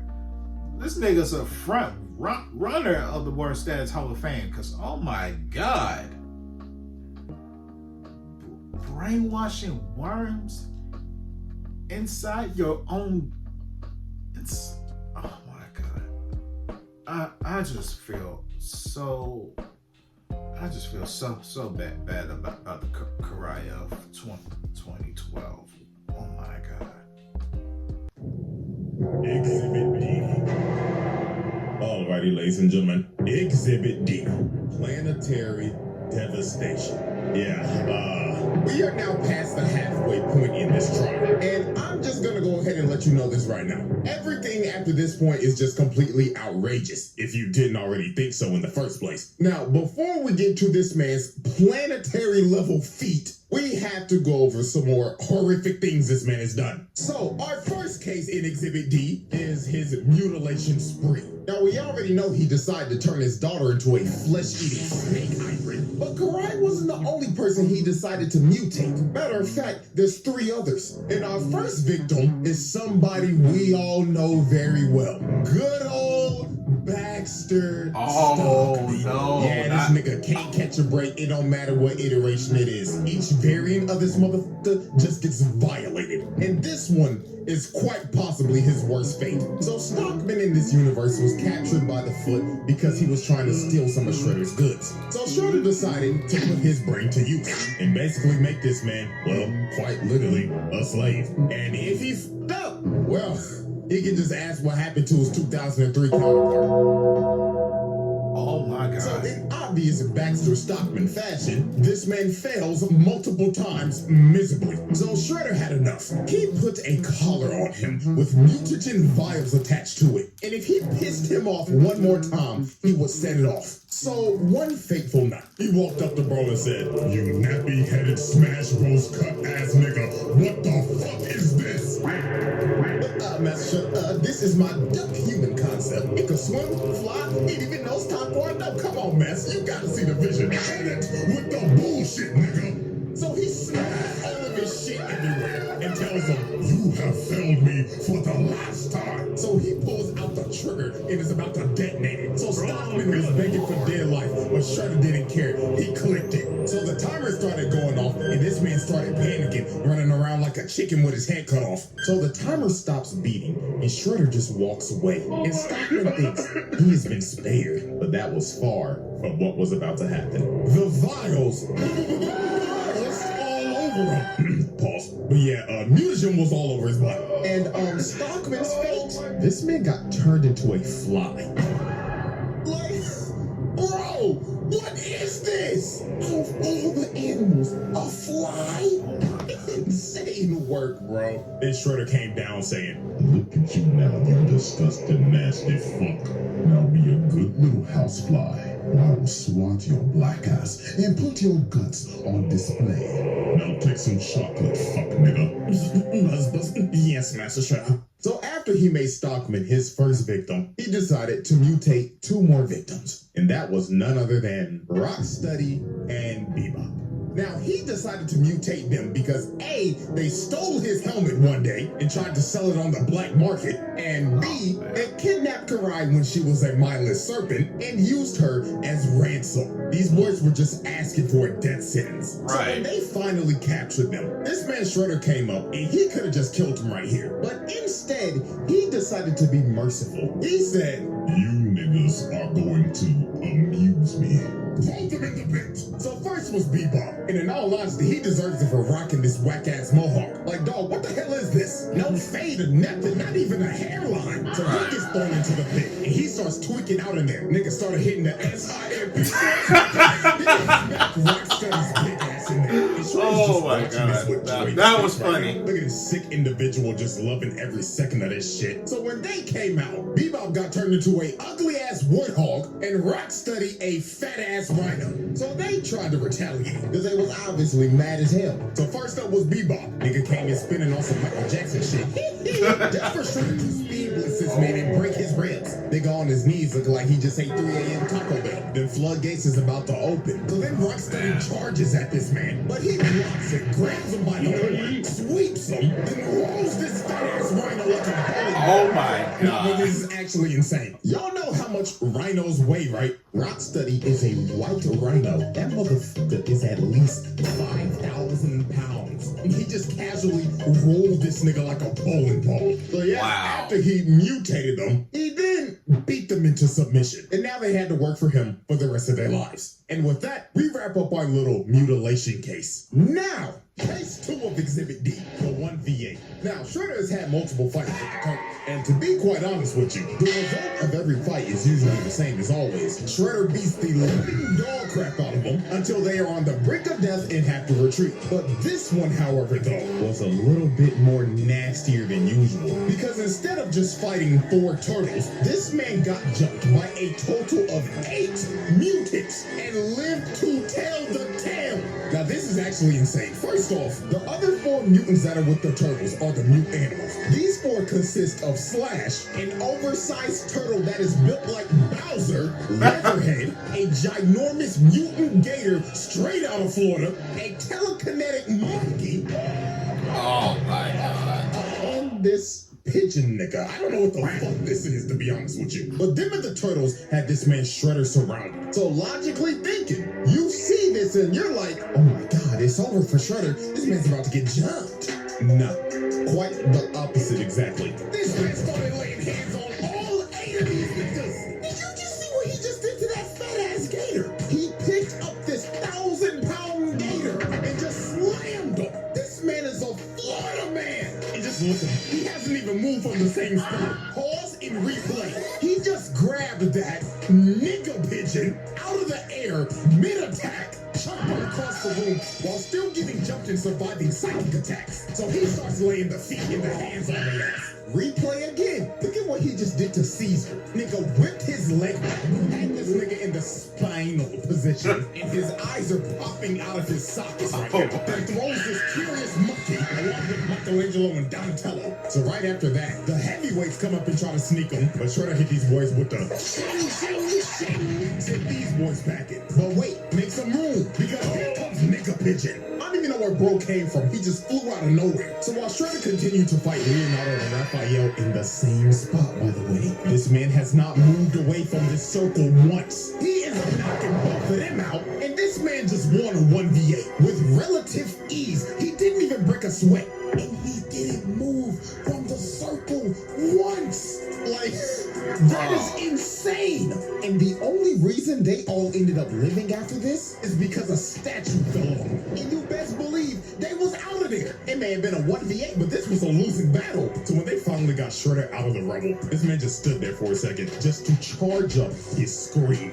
A: This nigga's a front runner of the Worst Dads Hall of Fame. Cause oh my god, brainwashing worms inside your own. It's oh my god. I just feel so bad about the Karai of 2012. Oh my god.
C: Exhibit D. Alrighty, ladies and gentlemen. Exhibit D. Planetary devastation. We are now past the halfway point in this trial. And I'm just gonna go ahead and let you know this right now. Everything after this point is just completely outrageous, if you didn't already think so in the first place. Now, before we get to this man's planetary level feat, we have to go over some more horrific things this man has done. So, our first case in Exhibit D is his mutilation spree. Now, we already know he decided to turn his daughter into a flesh-eating snake hybrid. But Karai wasn't the only person he decided to mutate. Matter of fact, there's 3 others. And our first victim is somebody we all know very well. Good old Baxter Stockman.
A: No.
C: Yeah, this nigga can't catch a break. It don't matter what iteration it is. Each variant of this motherfucker just gets violated. And this one is quite possibly his worst fate. So Stockman in this universe was captured by the Foot because he was trying to steal some of Shredder's goods. So Shredder decided to put his brain to use and basically make this man, well, quite literally, a slave. And if he f***ed up, well, he can just ask what happened to his 2003 counterpart.
A: Oh my god.
C: So in obvious Baxter Stockman fashion, this man fails multiple times miserably. So Shredder had enough. He put a collar on him with mutagen vials attached to it. And if he pissed him off one more time, he would set it off. So one fateful night, he walked up to bro and said, "You nappy-headed Smash Bros cut ass nigga, what the fuck is this?" Master, this is my duck human concept. It can swim, fly, it even knows taekwondo. Come on, Master, you gotta see the vision. Hit it with the bullshit, nigga. So he smashed all of his shit everywhere and tells him, "You have failed me for the last time." So he pulls out the trigger and is about to detonate it. So Stockman was begging for dear life, but Shredder didn't care. He clicked it. So the timer started going off and this man started panicking, running around like a chicken with his head cut off. So the timer stops beating and Shredder just walks away. And Stockman thinks he has been spared, but that was far from what was about to happen. The vials all over him. Pause. But yeah, mutagen was all over his body. And Stockman's fate, this man got turned into a fly. Like, bro, what is this? Out of all the animals, a fly? Insane work, bro. Then Shredder came down saying, "Look at you now, you disgusting, nasty fuck. Now be a good little housefly. I will swat your black ass and put your guts on display. Now take some chocolate, fuck nigga." Yes, Master Shredder. So after he made Stockman his first victim, he decided to mutate 2 more victims. And that was none other than Rocksteady and Bebop. Now, he decided to mutate them because A, they stole his helmet one day and tried to sell it on the black market, and B, they kidnapped Karai when she was a mindless serpent and used her as ransom. These boys were just asking for a death sentence. So when they finally captured them, this man Shredder came up and he could have just killed them right here. But instead, he decided to be merciful. He said, "You niggas are going to amuse me. Throw them in the pit." So first was Bebop, and in all honesty, he deserves it for rocking this whack-ass mohawk. Like, dog, what the hell is this? No fade or nothing, not even a hairline. So he gets thrown into the pit, and he starts tweaking out in there. Nigga started hitting the SIMP. He smacked Rocksteady's big ass in there.
F: Oh my god, that was funny.
C: Look at this sick individual just loving every second of this shit. So when they came out, Bebop got turned into a ugly-ass warthog, and Rocksteady a fat-ass rhino. So they tried to retaliate, because they was obviously mad as hell. So first up was Bebop. Nigga came in spinning on some Michael Jackson shit. Just for Shredder to speed blitz this man and break his ribs. Nigga on his knees looking like he just ate 3 a.m. Taco Bell. Then floodgates is about to open. So then Rocksteady charges at this man, but he blocks it, grabs him by the horn, sweeps him, then rolls this fat-ass rhino like a bowling ball.
F: Oh my
C: Now,
F: god.
C: this is actually insane. Y'all know how much rhinos weigh, right? Rocksteady is a white rhino. That motherfucker is at least 5,000 pounds. And he just casually rolled this nigga like a bowling ball. So yeah, after he mutated them, he then beat them into submission. And now they had to work for him for the rest of their lives. And with that, we wrap up our little mutilation case. Now, case 2 of Exhibit D, the 1v8. Now, Shredder has had multiple fights with the Turtles, and to be quite honest with you, the result of every fight is usually the same as always. Shredder beats the living dog crap out of them until they are on the brink of death and have to retreat. But this one, however, though, was a little bit more nastier than usual. Because instead of just fighting 4 turtles, this man got jumped by a total of 8 mutants and lived to tell the tale. Now, this is actually insane. First off, the other 4 mutants that are with the turtles are the mute animals. These 4 consist of Slash, an oversized turtle that is built like Bowser, Leatherhead, a ginormous mutant gator straight out of Florida, a telekinetic monkey,
F: Oh my god.
C: and this pigeon nigga. I don't know what the fuck this is, to be honest with you. But them and the turtles had this man Shredder surrounded. So logically thinking, you see this and you're like, oh my god, it's over for Shredder. This man's about to get jumped. No, quite the opposite exactly. This man started laying hands on all 8 of these niggas. Did you just see what he just did to that fat ass gator? He picked up this 1,000-pound gator and just slammed him. This man is a Florida man. And just look at him. He hasn't even moved from the same spot. Pause and replay. He just grabbed that nigga pigeon out of the air mid-attack, jumped him across the room while still getting jumped and surviving psychic attacks. So he starts laying the feet and the hands on the ass. Replay again. Look at what he just did to Caesar. Nigga whipped his leg back, had this nigga in the spinal position, and his eyes are popping out of his sockets right now. Then throws this curious monkey along with Michelangelo and Donatello. So right after that, the heavyweights come up and try to sneak him, but Shredder hit these boys with the send these boys packing. But wait, make some room, because here comes Nigga Pigeon. I don't even know where bro came from. He just flew out of nowhere. So while Shredder continued to fight Leonardo and Raphael in the same spot, by the way, this man has not moved away from this circle once. He is knocking both of them out, and this man just won a 1v8 with relative ease. He didn't even break a sweat, and he didn't move from the circle once. Like, that is insane. And the only reason they all ended up living after this is because a statue fell on them. And you best believe they was out of there. It may have been a 1v8, but this was a losing battle. So when they finally got Shredder out of the rubble, this man just stood there for a second just to charge up his scream.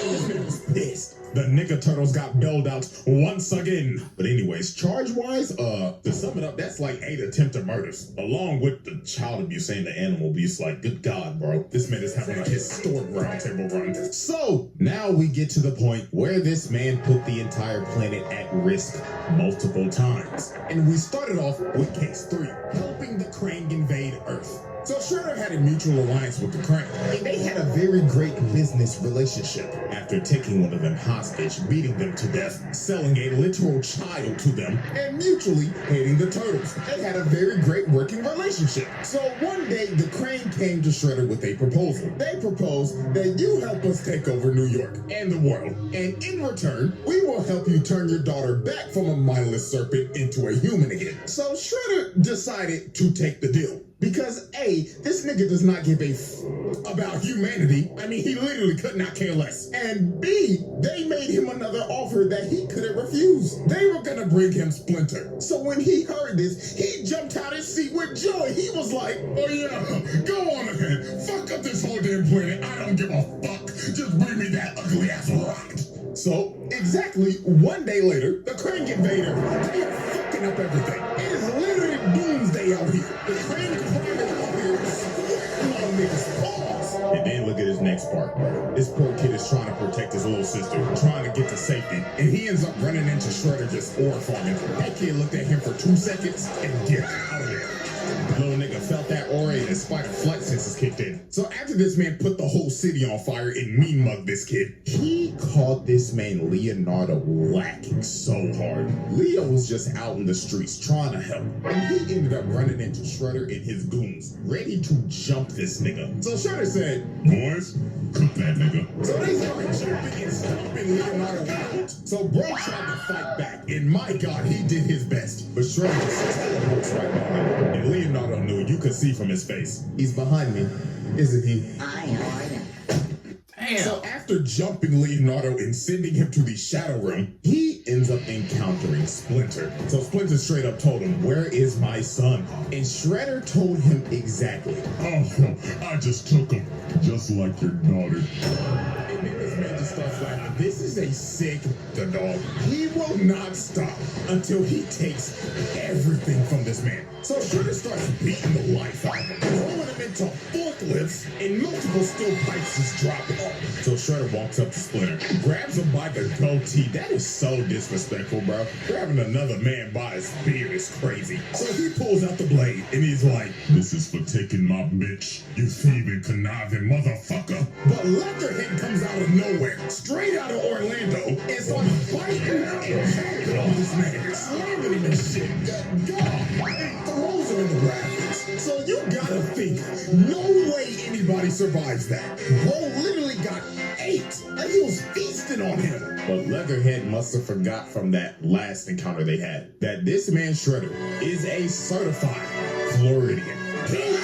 C: This man was pissed. The nigga turtles got bailed out once again. But anyways, charge-wise, to sum it up, that's like 8 attempted murders. Along with the child abuse and the animal abuse. Like, good God, bro. This man is having a historic roundtable run. So, now we get to the point where this man put the entire planet at risk multiple times. And we started off with case 3, helping the Krang invade Earth. So Shredder had a mutual alliance with the Krang, and they had a very great business relationship. After taking one of them hostage, beating them to death, selling a literal child to them, and mutually hating the Turtles, they had a very great working relationship. So one day, the Krang came to Shredder with a proposal. They proposed that you help us take over New York and the world, and in return, we will help you turn your daughter back from a mindless serpent into a human again. So Shredder decided to take the deal. Because A, this nigga does not give a about humanity. I mean, he literally could not care less. And B, they made him another offer that he couldn't refuse. They were gonna bring him Splinter. So when he heard this, he jumped out his seat with joy. He was like, oh yeah, go on ahead. Fuck up this whole damn planet. I don't give a fuck. Just bring me that ugly ass rocket. So, exactly one day later, the Krang invader, they are fucking up everything. It is literally doomsday out here. The Krang climate out here is sweating on niggas' balls. And then look at his next part. This poor kid is trying to protect his little sister, trying to get to safety, and he ends up running into Shredder just ore farming. That kid looked at him for 2 seconds and get out of there. Little nigga felt that aura and his spider flight senses kicked in. So after this man put the whole city on fire and mean mugged this kid, he caught this man Leonardo lacking so hard. Leo was just out in the streets trying to help, and he ended up running into Shredder and his goons, ready to jump this nigga. So Shredder said, boys, cook that nigga. So they started jumping and stomping Leonardo out. So bro tried to fight back, and my God, he did his best. But Shredder just teleports right behind him. And Leonardo knew, you could see from his face. He's behind me, isn't he?
D: I know.
F: Damn.
C: So after jumping Leonardo and sending him to the Shadow Realm, he ends up encountering Splinter. So Splinter straight up told him, where is my son? And Shredder told him exactly. Oh, I just took him, just like your daughter. And then this man just starts laughing. This is a sick dog. He will not stop until he takes everything from this man. So Shredder starts beating the life out of him, throwing him into forklifts, and multiple steel pipes just drop off. So Shredder walks up to Splinter, grabs him by the goatee. That is so disrespectful, bro. Grabbing another man by his beard is crazy. So he pulls out the blade, and he's like, this is for taking my bitch, you thieving, conniving motherfucker. But Leatherhead comes out of nowhere, straight out of Orlando, and starts fighting and choking on this man, slamming him and shit. God, and throws him in the rafters. So you gotta think, no way anybody survives that. Bro literally got ate, like he was feasting on him. But Leatherhead must have forgot from that last encounter they had that this man Shredder is a certified Floridian. He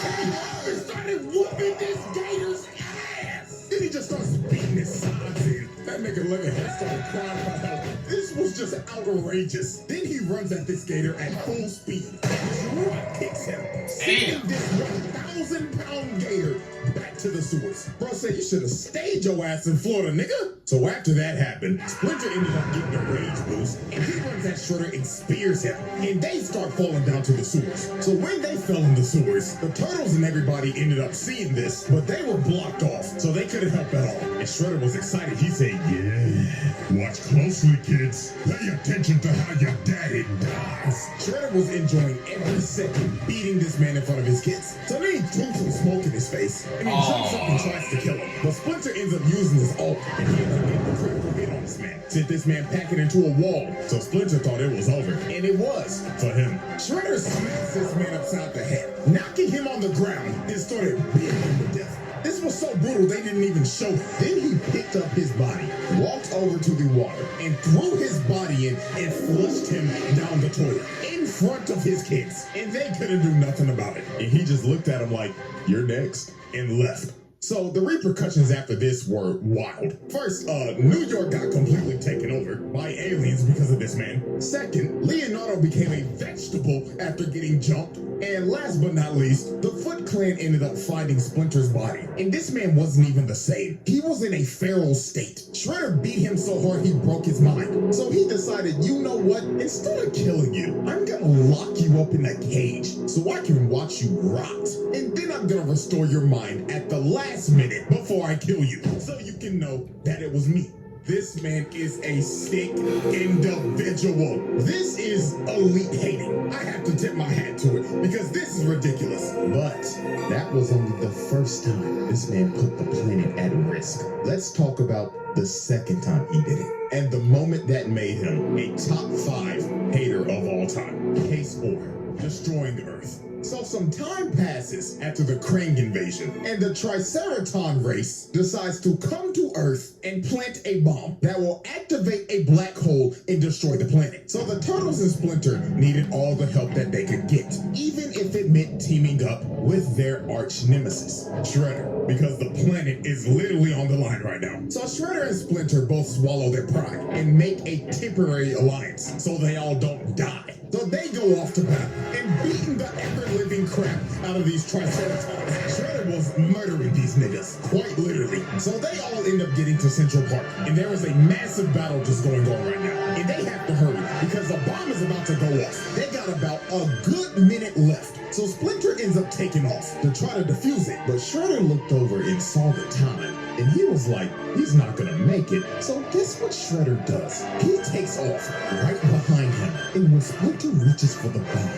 C: started whooping this gator's ass. Then he just starts beating his sides in. That nigga Leatherhead started crying for help. This was just outrageous. Then he runs at this gator at full speed. Drop kicks him, sending this 1,000-pound gator back to the sewers. Bro said you should have stayed your ass in Florida, nigga. So after that happened, Splinter ended up getting a rage boost, and he runs at Shredder and spears him, and they start falling down to the sewers. So when they fell in the sewers, the Turtles and everybody ended up seeing this, but they were blocked off, so they couldn't help at all. And Shredder was excited. He said, yeah, watch closely, kids. Pay attention to how your daddy dies. Shredder was enjoying every second beating this man in front of his kids. So then he threw some smoke in his face, and he jumps up and tries to kill him. But Splinter ends up using his ult, and he ends up getting a critical hit on this man. Sent this man packing into a wall. So Splinter thought it was over, and it was for him. Shredder smacks this man upside the head, knocking him on the ground, and started beating him to death. This was so brutal they didn't even show it. Then he picked up his body, walked over to the water, and threw his body in and flushed him down the toilet in front of his kids. And they couldn't do nothing about it. And he just looked at him like, you're next, and left. So the repercussions after this were wild. First, New York got completely taken over by aliens because of this man. Second, Leonardo became a vegetable after getting jumped. And last but not least, the Foot Clan ended up finding Splinter's body. And this man wasn't even the same. He was in a feral state. Shredder beat him so hard he broke his mind. So he decided, you know what? Instead of killing you, I'm gonna lock you up in a cage so I can watch you rot. And then I'm gonna restore your mind at the last minute before I kill you, so you can know that it was me. This man is a sick individual. This is elite hating. I have to tip my hat to it because this is ridiculous. But that was only the first time this man put the planet at risk. Let's talk about the second time he did it, and the moment that made him a top 5 hater of all time. Case 4, destroying Earth. So some time passes after the Krang invasion, and the Triceraton race decides to come to Earth and plant a bomb that will activate a black hole and destroy the planet. So the Turtles and Splinter needed all the help that they could get, even if it meant teaming up with their arch nemesis, Shredder, because the planet is literally on the line right now. So Shredder and Splinter both swallow their pride and make a temporary alliance so they all don't die. So they go off to battle and beating the ever-living crap out of these Triceratons. Shredder was murdering these niggas, quite literally. So they all end up getting to Central Park, and there is a massive battle just going on right now. And they have to hurry because the bomb is about to go off. They got about a good minute left. So Splinter ends up taking off to try to defuse it. But Shredder looked over and saw the time, and he was like, he's not gonna make it. So guess what Shredder does? He takes off right behind him. And when Splinter reaches for the bomb,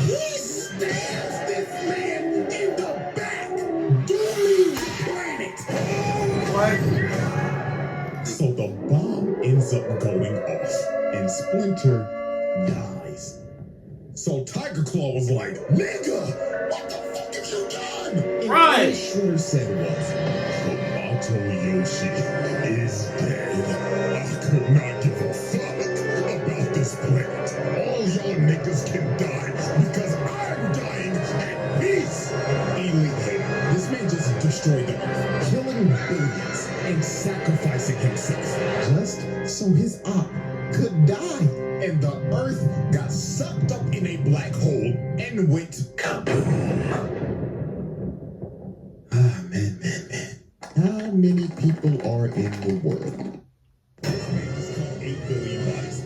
C: he stabs this man in the back, dooming the planet. So the bomb ends up going off, and Splinter dies. So Tiger Claw was like, nigga, what the fuck have you done? And
F: Right.
C: all Shredder said was, Kobato Yoshi is dead. I could not give a fuck about this planet. All y'all niggas can die because I'm dying at peace. Elite hater. This man just destroyed the earth, killing billions and sacrificing himself just so his op could die. And the earth got sucked up in a black hole and went kaboom. Ah, man. How many people are in the world? This man just killed 8 billion bodies.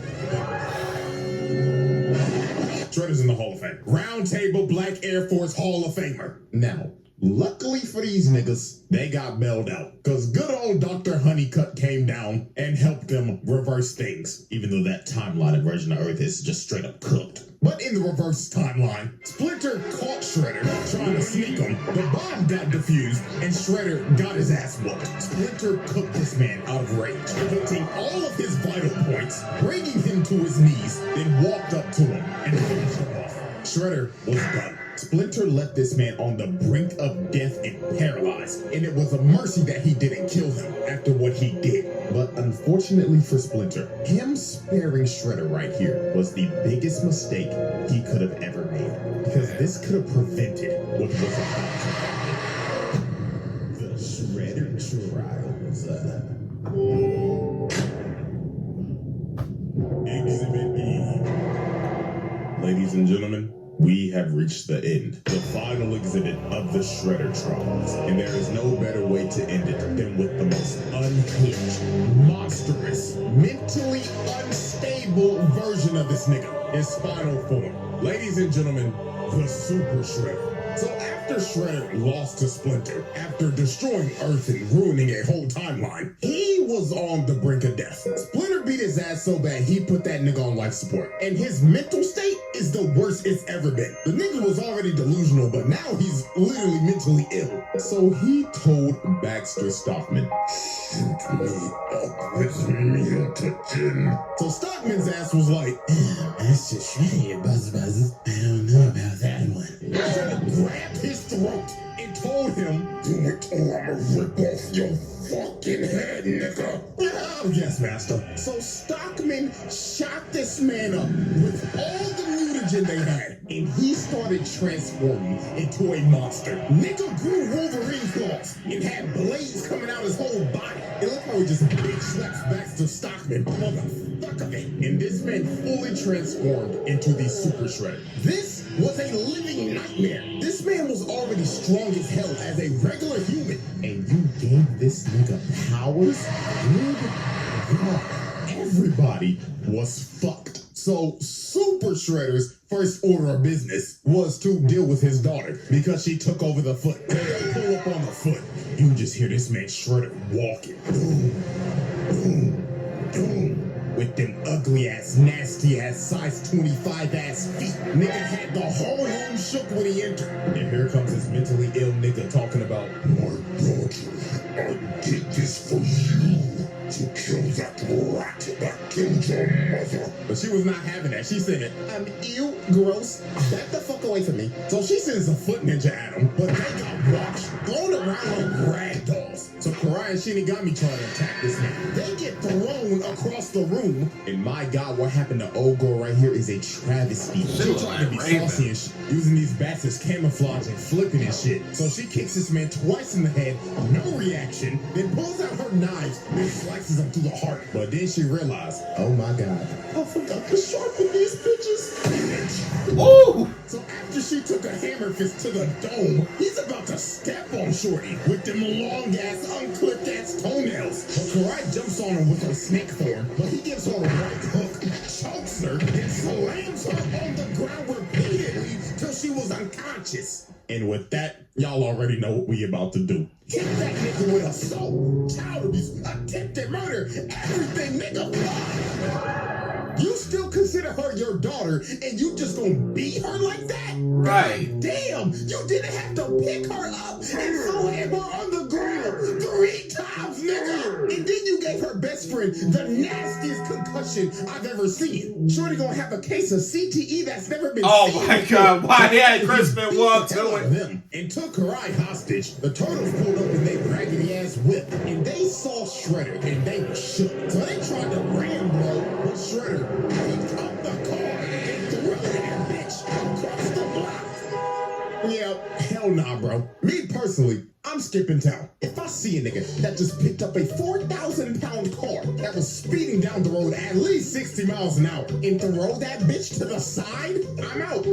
C: Shredder's in the Hall of Fame. Round Table Black Air Force Hall of Famer. Now, luckily for these niggas, they got bailed out. Because good old Dr. Honeycutt came down and helped them reverse things. Even though that timeline version of Earth is just straight up cooked. But in the reverse timeline, Splinter caught Shredder trying to sneak him. The bomb got defused, and Shredder got his ass whooped. Splinter cooked this man out of rage, hitting all of his vital points, bringing him to his knees, then walked up to him and finished him off. Shredder was done. Splinter left this man on the brink of death and paralyzed, and it was a mercy that he didn't kill him after what he did. But unfortunately for Splinter, him sparing Shredder right here was the biggest mistake he could have ever made, because this could have prevented what was about to happen. The Shredder Trials. Exhibit E. Ladies and gentlemen, we have reached the end, the final exhibit of the Shredder Trials. And there is no better way to end it than with the most unhinged, monstrous, mentally unstable version of this nigga, his final form. Ladies and gentlemen, the Super Shredder. So after Shredder lost to Splinter, after destroying Earth and ruining a whole timeline, he was on the brink of death. Splinter beat his ass so bad he put that nigga on life support. And his mental state is the worst it's ever been. The nigga was already delusional, but now he's literally mentally ill. So he told Baxter Stockman, shoot me up with mutagen. So Stockman's ass was like, that's just Shredder, Buzz. I don't know about that one. Shredder grabbed his throat and told him, do it or I'ma rip off your fucking head, nigga. Oh, yes, master. So Stockman shot this man up with all the mutagen they had, and he started transforming into a monster. Nigga grew Wolverine claws and had blades coming out his whole body. It looked like he just big slaps Baxter Stockman on the fuck of it. And this man fully transformed into the Super Shredder. This was a living nightmare. This man was already strong as hell as a regular human. And you gave this nigga powers? Good God. Everybody was fucked. So Super Shredder's first order of business was to deal with his daughter because she took over the foot. They pull up on the foot. You just hear this man Shredder walking. Boom, boom, boom. With them ugly ass, nasty ass, size 25 ass feet. Nigga had the whole room shook when he entered. And here comes this mentally ill nigga talking about, my daughter, I did this for you. To kill that rat that killed your mother. But she was not having that. She said, ew, gross. Back the fuck away from me. So she sends a foot ninja at him, but they got washed, thrown around like rag dolls. So Karai and Shinigami try to attack this man. They get thrown across the room. And my God, what happened to old girl right here is a travesty. She tried to be saucy and shit, using these bats as camouflage and flipping and shit. So she kicks this man twice in the head, no reaction, then pulls out her knives and slices him through the heart. But then she realized, oh my God, I forgot to sharpen these bitches.
F: Ooh!
C: So after she took a hammer fist to the dome, he's about to step on Shorty with them long ass, unclipped ass toenails. But Karai jumps on him with her snake form, but he gives her a right hook, chokes her, and slams her on the ground repeatedly till she was unconscious. And with that, y'all already know what we about to do. Hit that nigga with assault, child abuse, attempted murder, everything, nigga. You still consider her your daughter, and you just gonna beat her like that?
F: Right.
C: Damn, you didn't have to pick her up and slam her on the ground 3 times, nigga. And then you gave her best friend the nastiest concussion I've ever seen. Shorty gonna have a case of CTE that's never been seen.
F: Oh my God! Why they had Crispin walk to it?
C: Them and took Karai hostage. The turtles pulled up in their raggedy ass whip, and they saw Shredder, and they were shook. So they tried to ram bro, but Shredder picked up the car and threw that bitch across the block. Yeah, hell nah, bro. Me personally, I'm skipping town. If I see a nigga that just picked up a 4,000-pound car that was speeding down the road at least 60 miles an hour and throw that bitch to the side, I'm out.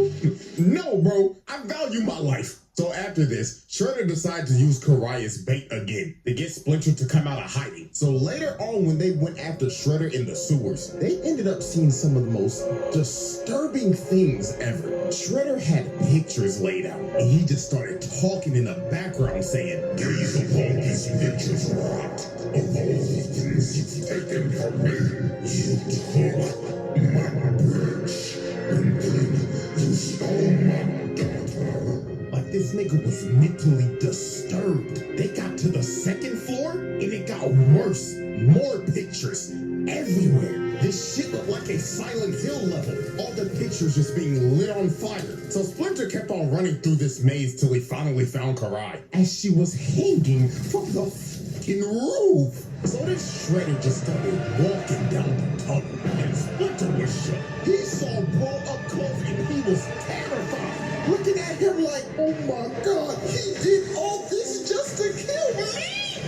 C: No, bro, I value my life. So after this, Shredder decided to use Karai as bait again to get Splinter to come out of hiding. So later on, when they went after Shredder in the sewers, they ended up seeing some of the most disturbing things ever. Shredder had pictures laid out, and he just started talking in the background saying, "Gaze upon these pictures, rot. Of all the things you've taken from me, you took my bridge, and then you stole my daughter." Like this nigga was mentally disturbed. They got to the 2nd floor and it got worse. More pictures everywhere. This shit looked like a Silent Hill level. All the pictures just being lit on fire. So Splinter kept on running through this maze till he finally found Karai as she was hanging from the fucking roof. So this Shredder just started walking down the tunnel and Splinter was shook. He saw bro up close and he was terrified. Looking at him like, oh my God, he did all this just to kill me.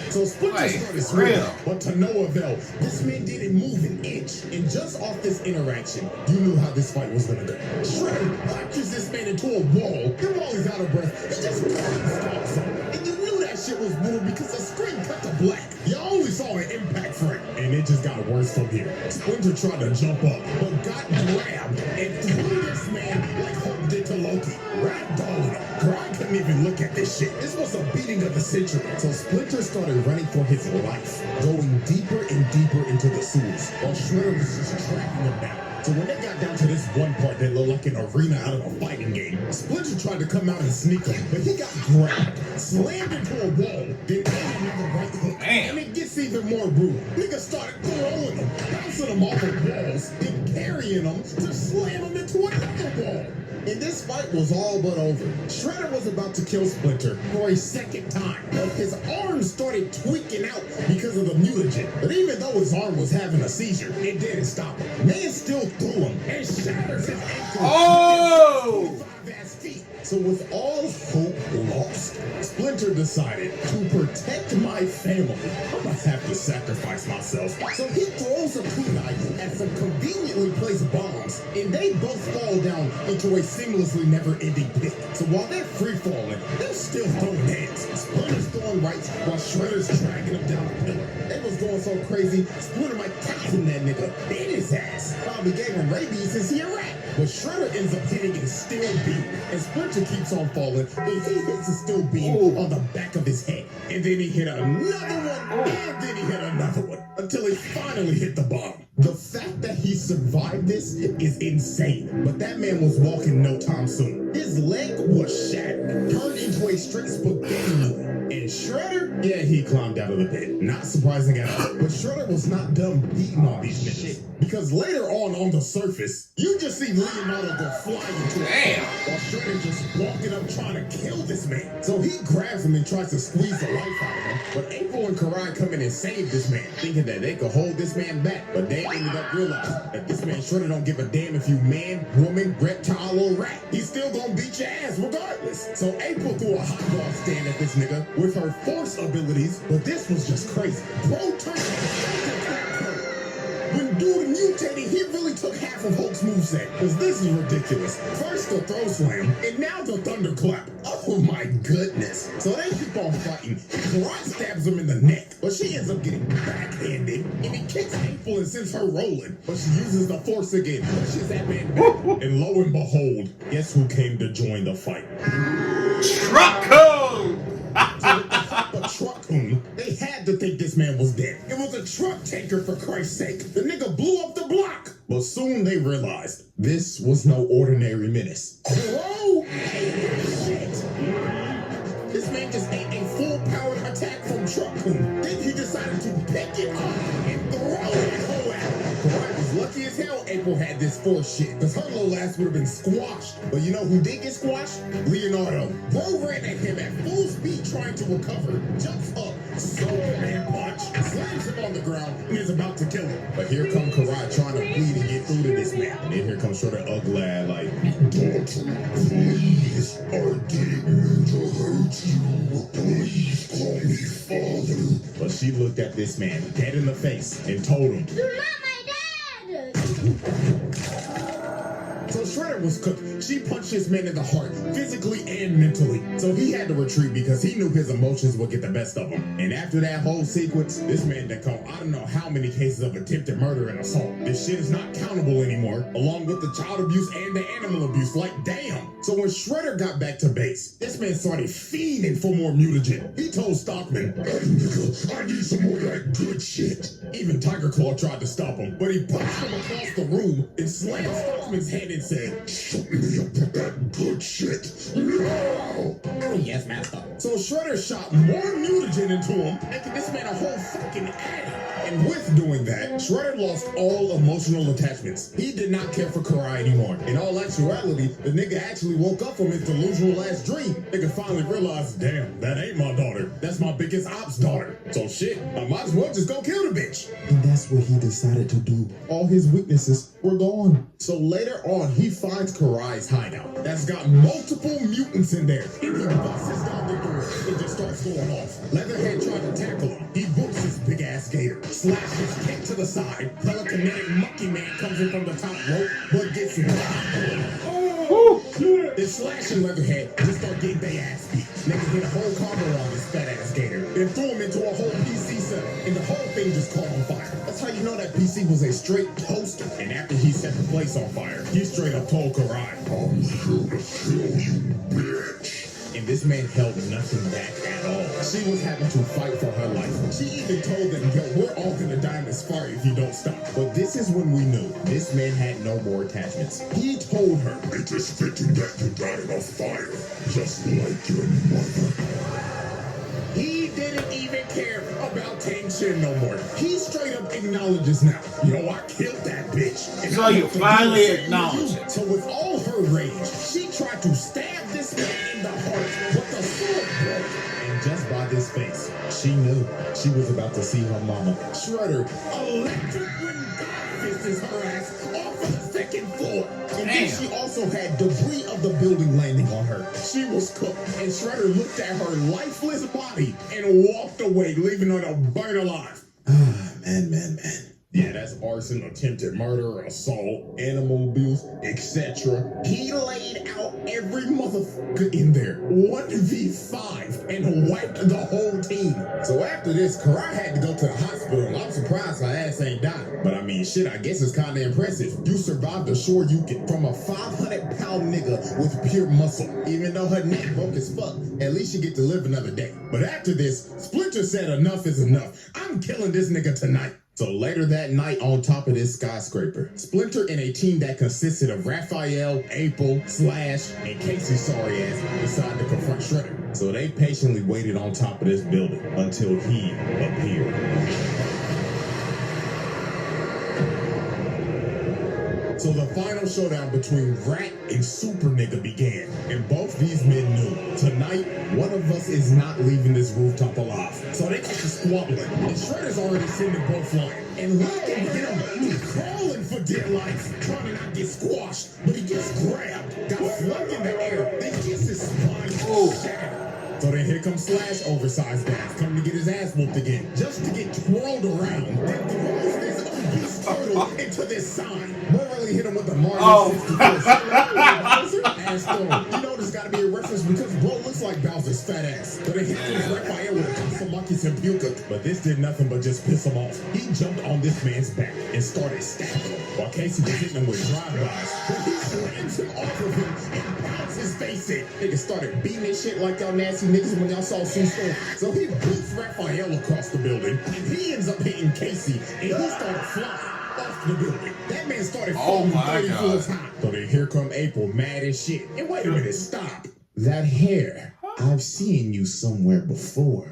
C: So Splinter started screaming, but to no avail. This man didn't move an inch. And just off this interaction, you knew how this fight was gonna go. Shredder punches this man into a wall. And while he's out of breath, he just stomps him. And you knew that shit was moved because the screen cut to black. You only saw an impact frame. And it just got worse from here. Splinter tried to jump up, but got grabbed and threw this man like Hulk did to Loki. Ragdolling him. Karai couldn't even look at this shit. This was a beating of the century. So Splinter started running for his life, going deeper and deeper into the sewers, while Shredder was just tracking him down. So when they got down to this one part that looked like an arena out of a fighting game, Splinter tried to come out and sneak him, but he got grabbed, slammed into a wall, then aimed another right hook.
F: Damn.
C: And it gets even more brutal. Niggas started throwing him, bouncing him off of walls, and carrying him to slam him into another wall. And this fight was all but over. Shredder was about to kill Splinter for a second time, but his arm started tweaking out because of the mutagen. But even though his arm was having a seizure, it didn't stop him. Man still threw him and shattered his ankle.
F: Oh!
C: So with all hope lost, Splinter decided to protect my family. I'm gonna have to sacrifice myself. So he throws a kunai at some conveniently placed bombs, and they both fall down into a seamlessly never-ending pit. So while they're free-falling, they're still throwing hands. Splinter's throwing rights while Shredder's dragging him down the pillar. They was going so crazy, Splinter might Tyson that nigga in his ass. Probably gave him rabies since he a rat. But Shredder ends up hitting a steel beam, and Splinter keeps on falling, and he hits a steel beam on the back of his head. And then he hit another one, and then he hit another one, until he finally hit the bomb. The fact that he survived this is insane, but that man was walking no time soon. His leg was shattered, turned into a straight spaghetti noodle. And Shredder, yeah, he climbed out of the pit. Not surprising at all. But Shredder was not done beating all these niggas. Because later on the surface, you just see Leonardo go flying into a car while Shredder just walking up trying to kill this man. So he grabs him and tries to squeeze the life out of him. But April and Karai come in and save this man, thinking that they could hold this man back. But they ended up realizing that this man Shredder don't give a damn if you man, woman, reptile, or rat. He's still gonna beat your ass regardless. So April threw a hot dog stand at this nigga with her force abilities, but this was just crazy. Bro turned when dude mutated, he really took half of Hulk's moveset. Because this is ridiculous. First the throw slam, and now the thunderclap. Oh my goodness. So they keep on fighting. Karai stabs him in the neck, but she ends up getting backhanded. And he kicks April and sends her rolling. But she uses the force again, pushes that man back. And lo and behold, guess who came to join the fight?
F: Trucko!
C: A truck owner, they had to think this man was dead. It was a truck tanker, for Christ's sake. The nigga blew up the block. But soon they realized this was no ordinary menace. Bro, shit. This man just ate a full-powered attack from Truck-kun. Then he decided to pick it up and throw that hoe at him. Karai was lucky as hell April had this force shit, because her little ass would have been squashed. But you know who did get squashed? Leonardo. Bro ran at him at full speed trying to recover, jumps up, Superman punch, slams him on the ground, and is about to kill him. But here comes Karai trying to bleed and get through to this man. And then here comes Shredder ugly ass like, Daughter, please, I didn't mean to hurt you. Please call me father. But she looked at this man dead in the face and told him,
G: You're not my dad!
C: So Shredder was cooked. She punched this man in the heart, physically and mentally. So he had to retreat because he knew his emotions would get the best of him. And after that whole sequence, this man done caught I don't know how many cases of attempted murder and assault. This shit is not countable anymore, along with the child abuse and the animal abuse. Like, damn. So when Shredder got back to base, this man started fiending for more mutagen. He told Stockman, hey nigga, I need some more of that good shit. Even Tiger Claw tried to stop him, but he punched him across the room and slammed Stockman's head and said, show me up with that good shit. No! Oh, yes, master. So Shredder shot more mutagen into him, making this man a whole fucking addict. And with doing that, Shredder lost all emotional attachments. He did not care for Karai anymore. In all actuality, the nigga actually woke up from his delusional last dream. Nigga finally realized, damn, that ain't my daughter. That's my biggest ops daughter. So shit, I might as well just go kill the bitch. And that's what he decided to do. All his weaknesses were gone. So later on, he finds Karai's hideout. That's got multiple mutants in there. And he busts down the door. It just starts going off. Leatherhead tried to tackle him. He boots his big ass gator. Slashes kick to the side. Telekinetic monkey man comes in from the top rope, but gets him. Then Slash and Leatherhead just start getting their ass beat. Nigga hit a whole combo on this fat ass gator. Then threw him into a whole PC setup, and the whole thing just caught on fire. That's how you know that PC was a straight toaster. And after he set the place on fire, he straight up told Karai, I'm here to kill you, bitch. And this man held nothing back at all. She was having to fight for her life. She even told them, yo, we're all gonna die in this fire if you don't stop. But this is when we knew this man had no more attachments. He told her, it is fitting that you die in a fire, just like your mother. He didn't even care about tension no more. He straight up acknowledges now, yo, I killed that bitch. And
F: So you finally acknowledge it.
C: So with all her rage, she tried to stab this man in the heart, but the sword broke. And just by this face, she knew she was about to see her mama. Shredder electric when God fists her ass off of the second floor. And then she also had debris of the building landing on her. She was cooked, and Shredder looked at her lifeless body and walked away, leaving her to burn alive. Man. Yeah, that's arson, attempted murder, assault, animal abuse, etc. He laid out every motherfucker in there, 1v5, and wiped the whole team. So after this, Karai had to go to the hospital. I'm surprised her ass ain't died. But I mean, shit, I guess it's kind of impressive. You survived the Shoryuken from a 500-pound nigga with pure muscle. Even though her neck broke as fuck, at least you get to live another day. But after this, Splinter said enough is enough. I'm killing this nigga tonight. So later that night, on top of this skyscraper, Splinter and a team that consisted of Raphael, April, Slash, and Casey sorry ass decided to confront Shredder. So they patiently waited on top of this building until he appeared. So the final showdown between Rat and Super Nigga began, and both these men knew, tonight, one of us is not leaving this rooftop alive. So they get to squabbling, and Shredder's already seen them both flying. And look at him, he's crawling for dear life, trying to not get squashed, but he gets grabbed, got flung in the air, then gets his spine shattered. So then here comes Slash, oversized ass, coming to get his ass whooped again, just to get twirled around, then throws this beast turtle into this sign. More really hit him with the Mario 64 ass throw. You know there's gotta be a reference because bro looks like Bowser's fat ass. But they hit his Raphael with a Tatsumaki Senpuka. But this did nothing but just piss him off. He jumped on this man's back and started stabbing him, while Casey was hitting him with drive-bys. But he slams him off of him and pounds his face in. Niggas started beating this shit like y'all nasty niggas when y'all saw Sue Storm. So he boots Raphael across the building, and he ends up hitting Casey, and he started flying off the building. That man started falling 30 floors high. So then here come April, mad as shit. And wait a minute, stop. That hair, I've seen you somewhere before.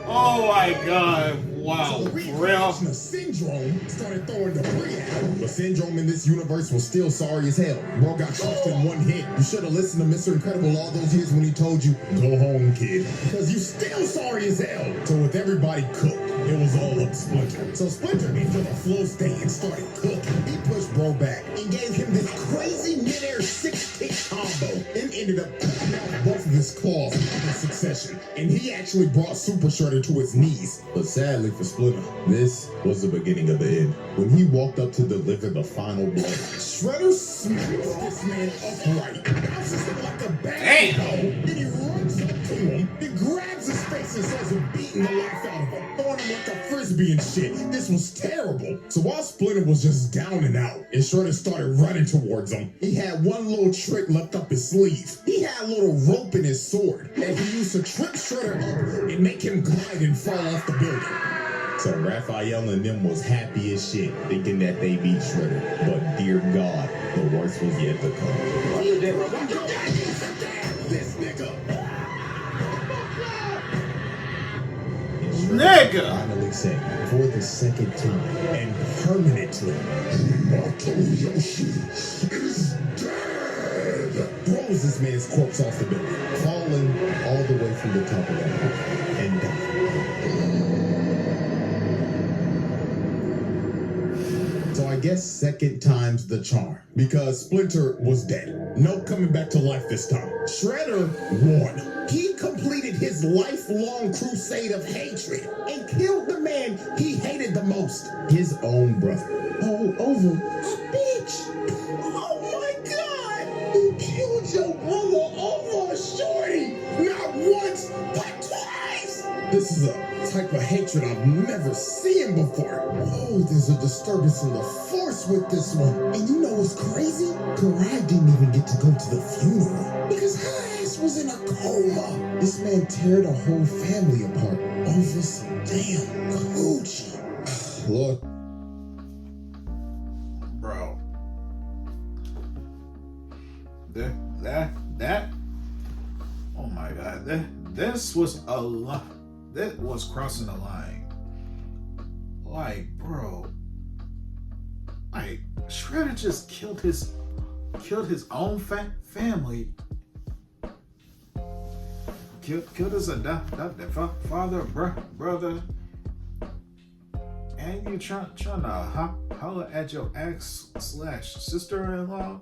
F: Oh my God. Wow.
C: So the reincarnation of Syndrome started throwing debris at him. But Syndrome in this universe was still sorry as hell. Bro got crushed in one hit. You should have listened to Mr. Incredible all those years when he told you, go home, kid. Because you still sorry as hell. So with everybody cooked, it was all up to Splinter. So Splinter entered a flow state and started cooking. He pushed Bro back and gave him this crazy mid-air 6-kick combo and ended up cutting out both of his claws in succession. And he actually brought Super Shredder to his knees. But sadly for Splinter, this was the beginning of the end. When he walked up to deliver the final blow, Shredder smacks this man upright, bounces him like a basketball, then he runs up to him, then grabs his face and starts beating the life out of him, throwing him like a frisbee and shit. This was terrible. So while Splinter was just down and out, and Shredder started running towards him, he had one little trick left up his sleeve. He had a little rope in his sword that he used to trip Shredder up and make him glide and fall off the building. So Raphael and them was happy as shit, thinking that they beat Shredder. But dear God, the worst was yet to come. This nigga!
F: Nigga!
C: Finally said, for the second time, and permanently, Mato Yoshi is dead! Throws this man's corpse off the building, falling all the way from the top of that hill, and died. So I guess second time's the charm, because Splinter was dead. No coming back to life this time. Shredder won. He completed his lifelong crusade of hatred and killed the man he hated the most, his own brother. All over a bitch. Oh my God! You killed your brother over a shorty. Not once, but twice. This is a type of hatred I've never seen before. Oh, there's a disturbance in the force with this one. And you know what's crazy? Karai didn't even get to go to the funeral because her ass was in a coma. This man teared a whole family apart over some damn coochie. Lord.
A: Bro. That. Oh my God. This was a lot. That was crossing the line. Like, bro, Like Shredder just killed his own family. Killed his adopted father, brother, and you trying to holler at your ex/sister-in-law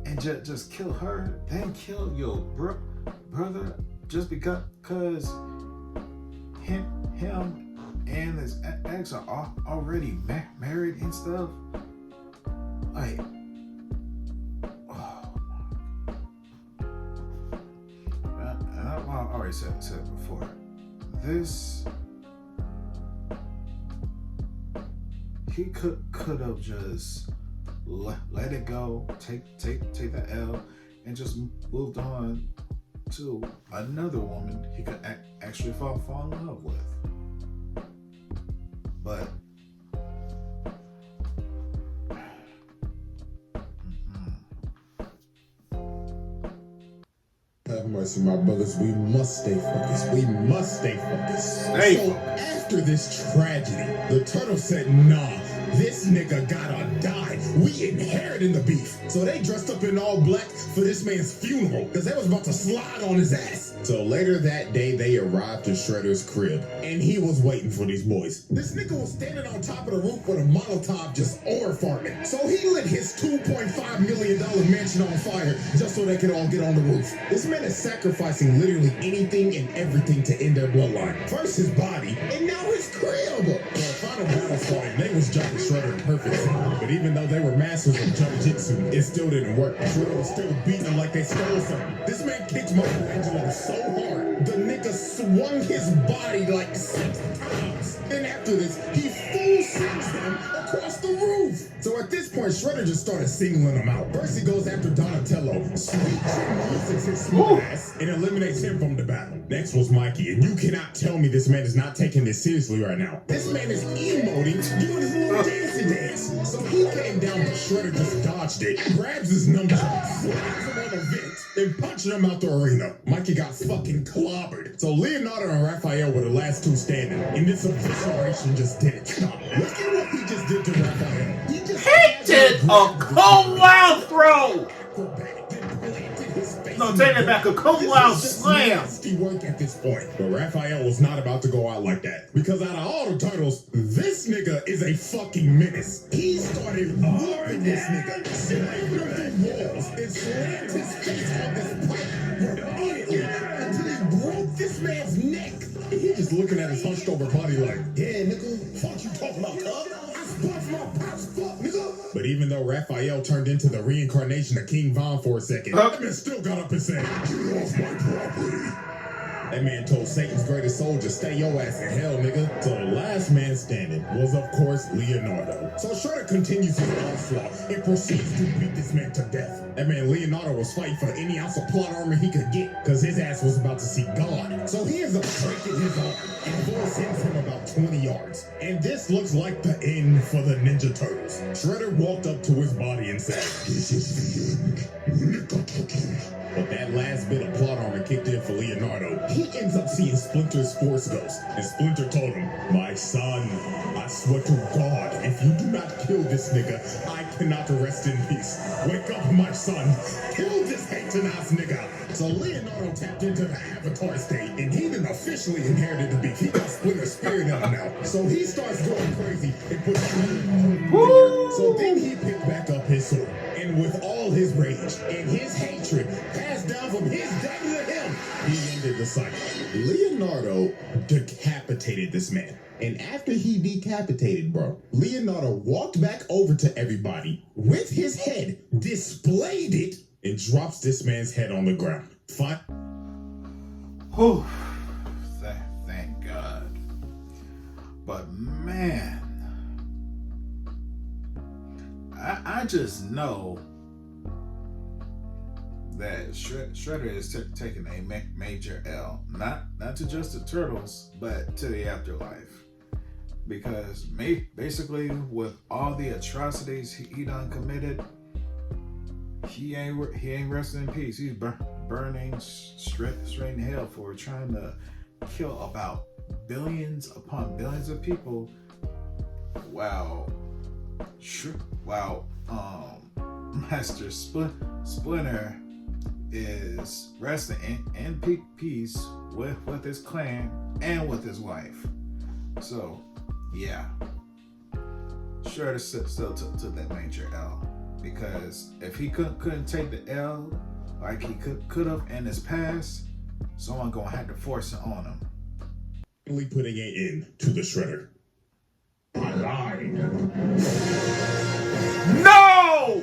A: and just kill her, then kill your brother just because him and his ex are already married and stuff. Like, oh my. And I already said before, this, he could have just let it go, take the L, and just moved on to another woman he could actually fall in love with. But
C: have mercy, my brothers. We must stay focused. We must stay focused.
F: Stay
C: So
F: focused.
C: after this tragedy, the turtle said, nah, this nigga gotta die. We inherited the beef. So they dressed up in all black for this man's funeral because they was about to slide on his ass. So later that day, they arrived to Shredder's crib and he was waiting for these boys. This nigga was standing on top of the roof with a Molotov just air farting. So he lit his $2.5 million mansion on fire just so they could all get on the roof. This man is sacrificing literally anything and everything to end their bloodline. First his body, and now his crib. So the final battle started. They was jumping Shredder in perfect sync. But even though they were masters of jujitsu, it still didn't work. Shredder was still beating them like they stole something. This man kicked Michelangelo so hard, the nigga swung his body like 6 times. And after this, he full sends them across the roof. So at this point, Shredder just started singling them out. First he goes after Donatello, sweet uses his small ass, and eliminates him from the battle. Next was Mikey, and you cannot tell me this man is not taking this seriously right now. This man is emoting, doing his little dancey dance. So he came down, but Shredder just dodged it, grabs his nunchuck, slams him on the vent, and punching him out the arena. Mikey got fucking clobbered. So Leonardo and Raphael were the last two standing, and this evisceration just didn't stop. Look at what he just did to Raphael. He
F: Did a Kung Lao throw. No, take it back. A Kung Lao slam.
C: Nasty work at this point. But Raphael was not about to go out like that. Because out of all the turtles, this nigga is a fucking menace. He started whooping this nigga, slamming him through walls, and slammed his face on this pipe repeatedly until he broke this man's neck. And he just looking at his hunched over body like, yeah, nigga, fuck you talking about, cuz? I sponged my pops, fuck, nigga. But even though Raphael turned into the reincarnation of King Von for a second, that man still got up and said, get off my property. That man told Satan's greatest soldier, stay your ass in hell, nigga. So the last man standing was, of course, Leonardo. So Shredder continues his onslaught and proceeds to beat this man to death. That man Leonardo was fighting for any ounce of plot armor he could get because his ass was about to see God. So he ends up breaking his arm and Force hits him about 20 yards. And this looks like the end for the Ninja Turtles. Shredder walked up to his body and said, this is the end, Ninja Turtles. But that last bit of plot armor kicked in for Leonardo. He ends up seeing Splinter's Force Ghost. And Splinter told him, my son, I swear to God, if you do not kill this nigga, I cannot rest in peace. Wake up, my son. Kill this hating-ass nigga. So Leonardo tapped into the Avatar state, and he done officially inherited the beef. He got Splinter's spirit in him now. So he starts going crazy and puts So then he picked back up his sword. And with all his rage and his hatred passed down from his daddy to him, he ended the cycle. Leonardo decapitated this man. And after he decapitated, bro, Leonardo walked back over to everybody with his head, displayed it, and drops this man's head on the ground. Fine.
A: Whew. Thank God. But man, I just know that Shredder is taking a major L, not to just the Turtles, but to the afterlife. Because basically, with all the atrocities he done committed, he ain't resting in peace. He's burning straight in hell for trying to kill about billions upon billions of people. Wow. while Master Splinter is resting in peace with his clan and with his wife. So, yeah. Shredder still took that major L, because if he couldn't take the L like he could have in his past, someone gonna have to force it on him.
C: Putting an end to the Shredder. I lied.
F: No!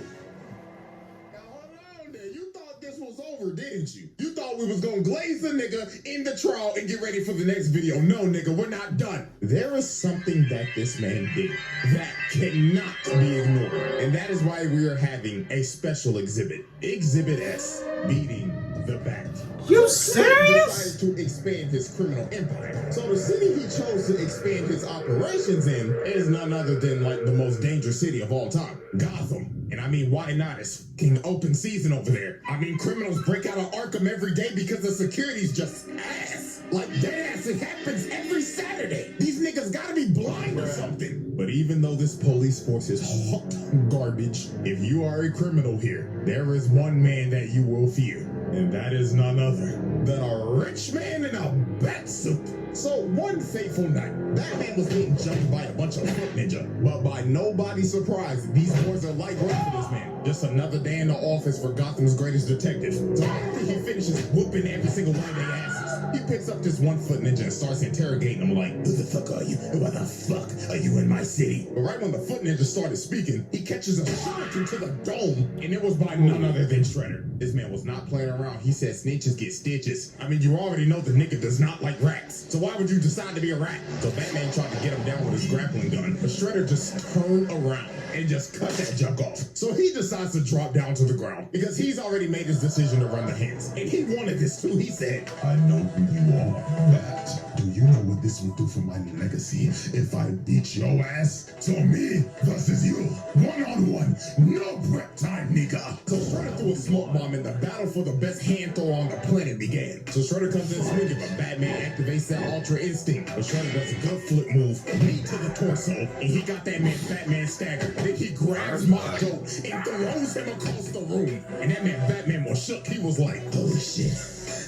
C: Now hold on there. You thought this was over, didn't you? You thought we was gonna glaze the nigga in the trial and get ready for the next video. No, nigga, we're not done. There is something that this man did that cannot be ignored. And that is why we are having a special exhibit. Exhibit S, beating the Bat.
F: You serious?
C: Decided to expand his criminal empire. So the city he chose to expand his operations in is none other than like the most dangerous city of all time, Gotham. And I mean, why not? It's fucking open season over there. I mean, criminals break out of Arkham every day because the security's just ass. Like dead ass, it happens every Saturday. These niggas gotta be blind or something. But even though this police force is hot garbage, if you are a criminal here, there is one man that you will fear. And that is none other than a rich man in a bat suit. So one fateful night, Batman was getting jumped by a bunch of foot ninja. But by nobody's surprise, these boys are light work for this man. Just another day in the office for Gotham's greatest detective. So after he finishes whooping every single one of their asses, he picks up this one foot ninja and starts interrogating him like, who the fuck are you? Why the fuck are you in my city? But right when the foot ninja started speaking, he catches a shot into the dome, and it was by none other than Shredder. This man was not playing around. He said snitches get stitches. I mean, you already know the nigga does not like rats. So why would you decide to be a rat? So Batman tried to get him down with his grappling gun, but Shredder just turned around and just cut that junk off. So he decides to drop down to the ground because he's already made his decision to run the hands. And he wanted this too. He said, I know who you are, Bat. Do you know what this will do for my legacy if I beat your ass? So me versus you, one-on-one, no prep time, nigga. So Shredder threw a smoke bomb and the battle for the best hand throw on the planet began. So Shredder comes in swinging, but Batman activates that Ultra Instinct. But Shredder does a good flip move, knee to the torso, and he got that man Batman staggered. Then he grabs my goat and throws him across the room. And that man Batman was shook. He was like, holy shit,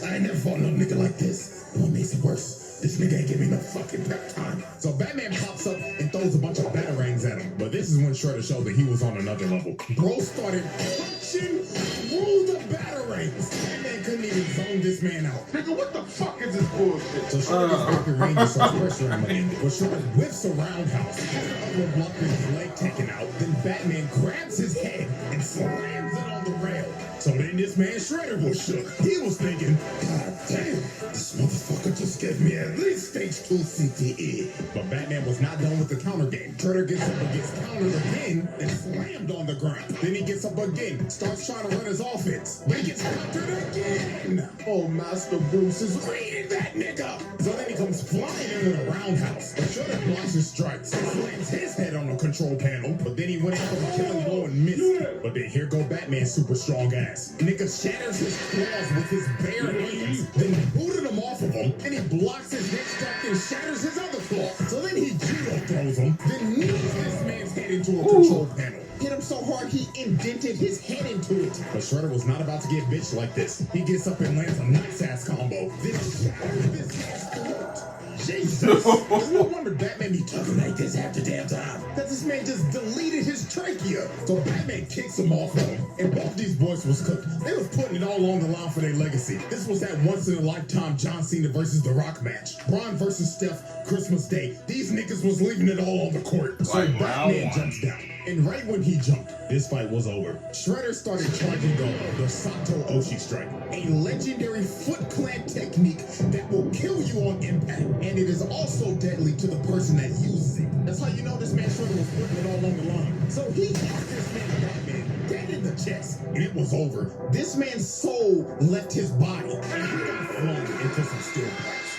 C: I ain't never fought no nigga like this. What makes it worse? This nigga ain't giving me no fucking prep time. So Batman pops up and throws a bunch of batarangs at him. But this is when Shredder showed that he was on another level. Bro started punching through the batarangs. Batman couldn't even zone this man out.
E: Nigga, what the fuck is this bullshit?
C: So Shredder gets back in range and starts pressuring him again. But Shredder whiffs a roundhouse, has the upper block with his leg taken out. Then Batman grabs his head and slams it on the rail. So then this man Shredder was shook. He was thinking, God damn, this motherfucker just gave me at least stage 2 CTE. But Batman was not done with the counter game. Shredder gets up and gets countered again and slammed on the ground. Then he gets up again, starts trying to run his offense. Then he gets countered again. Oh, Master Bruce is reading that nigga. So then he comes flying into the roundhouse. But Shredder blocks his strikes, slams his head on the control panel. But then he went in for the killing blow and missed. But then here go Batman's super strong ass. Nigga shatters his claws with his bare hands, then booted him off of him, and he blocks his neck strike and shatters his other claw. So then he judo throws him, then knees this man's head into a control panel. Hit him so hard he indented his head into it. But Shredder was not about to get bitched like this. He gets up and lands a nice ass combo, then shatters this man's throat. Jesus. It's no wonder Batman be talking like this half the damn time. That this man just deleted his trachea. So Batman kicks him off of him. And both these boys was cooked. They was putting it all on the line for their legacy. This was that once-in-a-lifetime John Cena versus The Rock match. Braun versus Steph, Christmas Day. These niggas was leaving it all on the court. So Batman jumps down. And right when he jumped, this fight was over. Shredder started charging the Sato Oshi strike, a legendary Foot Clan technique that will kill you on impact, and it is also deadly to the person that uses it. That's how you know this man Shredder was putting it all on the line. So he hit this man Batman dead in the chest, and it was over. This man's soul left his body, and he got flung into some steel pipes.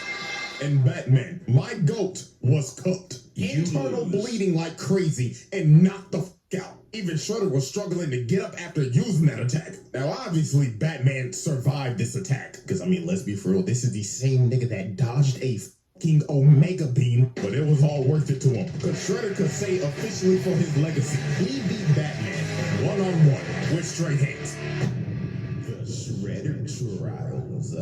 C: And Batman, my goat, was cooked. Internal bleeding like crazy and knocked the fuck out. Even Shredder was struggling to get up after using that attack. Now, obviously, Batman survived this attack. Because, I mean, let's be for real, this is the same nigga that dodged a King Omega Beam, but it was all worth it to him. Because Shredder could say officially for his legacy, he beat Batman one-on-one with straight hands. The Shredder Trials.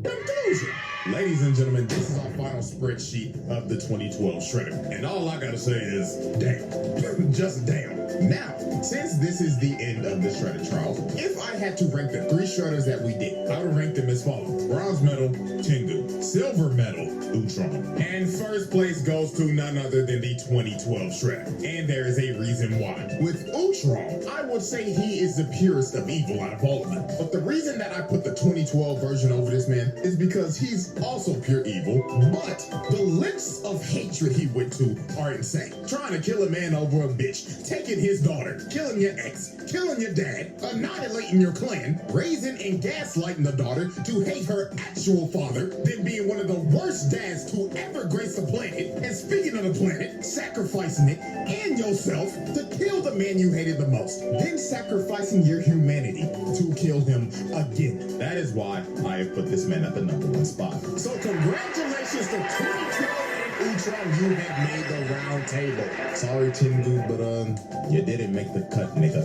C: Conclusion. Ladies and gentlemen, this is our final spreadsheet of the 2012 Shredder. And all I gotta say is, damn. Just damn. Now, since this is the end of the Shredder Trials, if I had to rank the 3 Shredders that we did, I would rank them as follows. Bronze medal, Tengu. Silver medal, Ultron. And first place goes to none other than the 2012 Shredder. And there is a reason why. With Ultron, I would say he is the purest of evil out of all of them. But the reason that I put the 2012 version over this man is because he's also pure evil, but the lengths of hatred he went to are insane. Trying to kill a man over a bitch, taking his daughter, killing your ex, killing your dad, annihilating your clan, raising and gaslighting the daughter to hate her actual father, then being one of the worst dads to ever grace the planet, and speaking of the planet, sacrificing it and yourself to kill the man you hated the most, then sacrificing your humanity to kill him again. That is why I have put this man at the #1 spot. So congratulations to 2012 and Ultron, you have made the round table. Sorry, Tengu, but you didn't make the cut, nigga.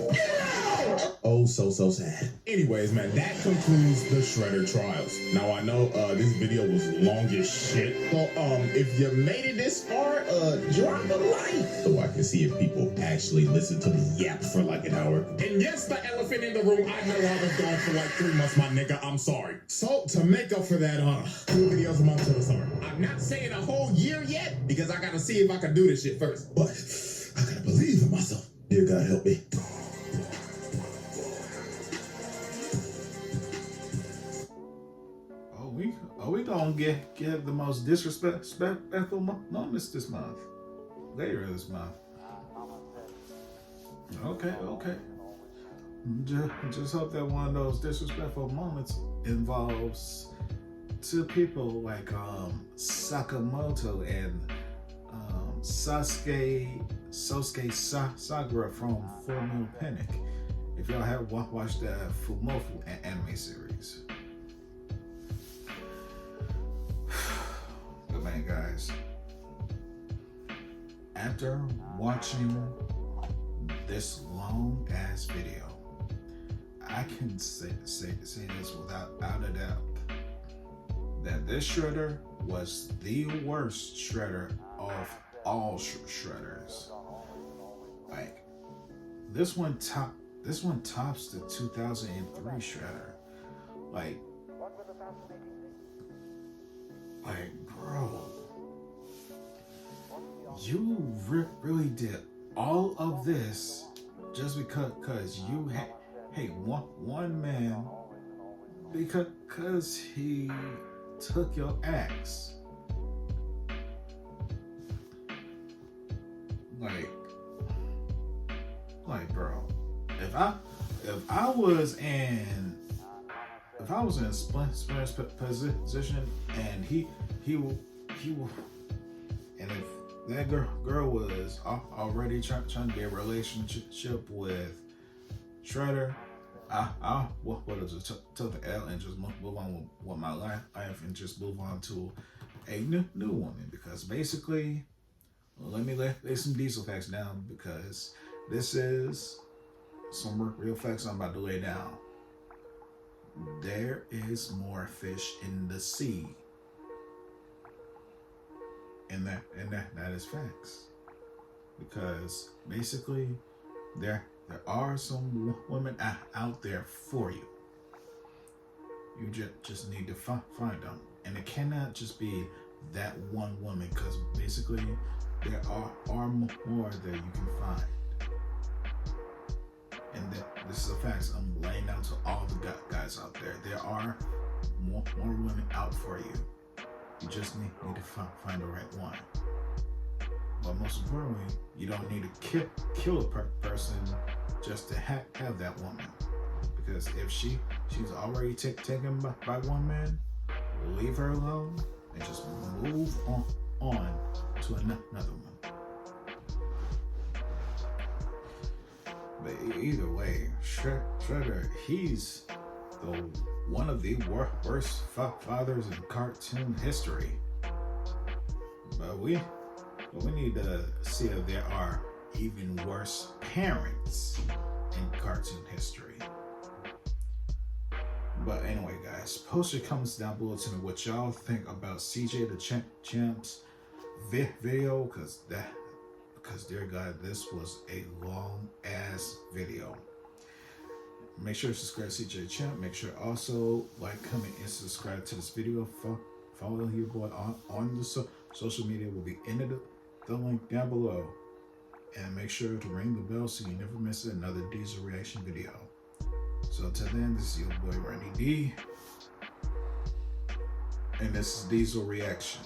C: Oh, so sad. Anyways, man, that concludes the Shredder Trials. Now, I know this video was long as shit. So, if you made it this far, drop a like so I can see if people actually listen to me yap for like an hour. And yes, the elephant in the room, I know I was gone for like 3 months, my nigga. I'm sorry. So, to make up for that, 2 videos a month till the summer. I'm not saying a whole year yet because I gotta see if I can do this shit first. But I gotta believe in myself. Dear God, help me.
A: We gonna get the most disrespectful moments this month. Later this month. Okay. Just hope that one of those disrespectful moments involves 2 people like Sakamoto and Sosuke Sakura from Full Moon Panic. If y'all have watched the Fumofu anime series. But man, guys, after watching this long ass video, I can say this without a doubt that this Shredder was the worst Shredder of all Shredders. Like this one tops the 2003 Shredder. Like, bro, you really did all of this just because you hate one man because he took your axe. Like, bro, if I was in Splinter's position and he will, and if that girl was already trying to get a relationship with Shredder, I would have just took the L and just move on with my life and just move on to a new woman, because basically, let me lay some diesel facts down, because this is some real facts I'm about to lay down. There is more fish in the sea. And that is facts. Because basically there are some women out there for you. You just need to find them. And it cannot just be that one woman, because basically there are more that you can find. And this is a fact I'm laying down to all the guys out there. There are more women out for you. You just need to find the right one. But most importantly, you don't need to kill a person just to have that woman. Because if she's already taken by one man, leave her alone and just move on to another one. But either way, Shredder, he's one of the worst fathers in cartoon history. But we need to see if there are even worse parents in cartoon history. But anyway, guys, post your comments down below to me what y'all think about CJ the Champ's video, because dear God, this was a long ass video. Make sure to subscribe to CJ Champ. Make sure also like, comment, and subscribe to this video. Follow your boy on the social media will be in the link down below. And make sure to ring the bell so you never miss another Diesel reaction video. So until then, this is your boy Randy D. And this is Diesel Reaction.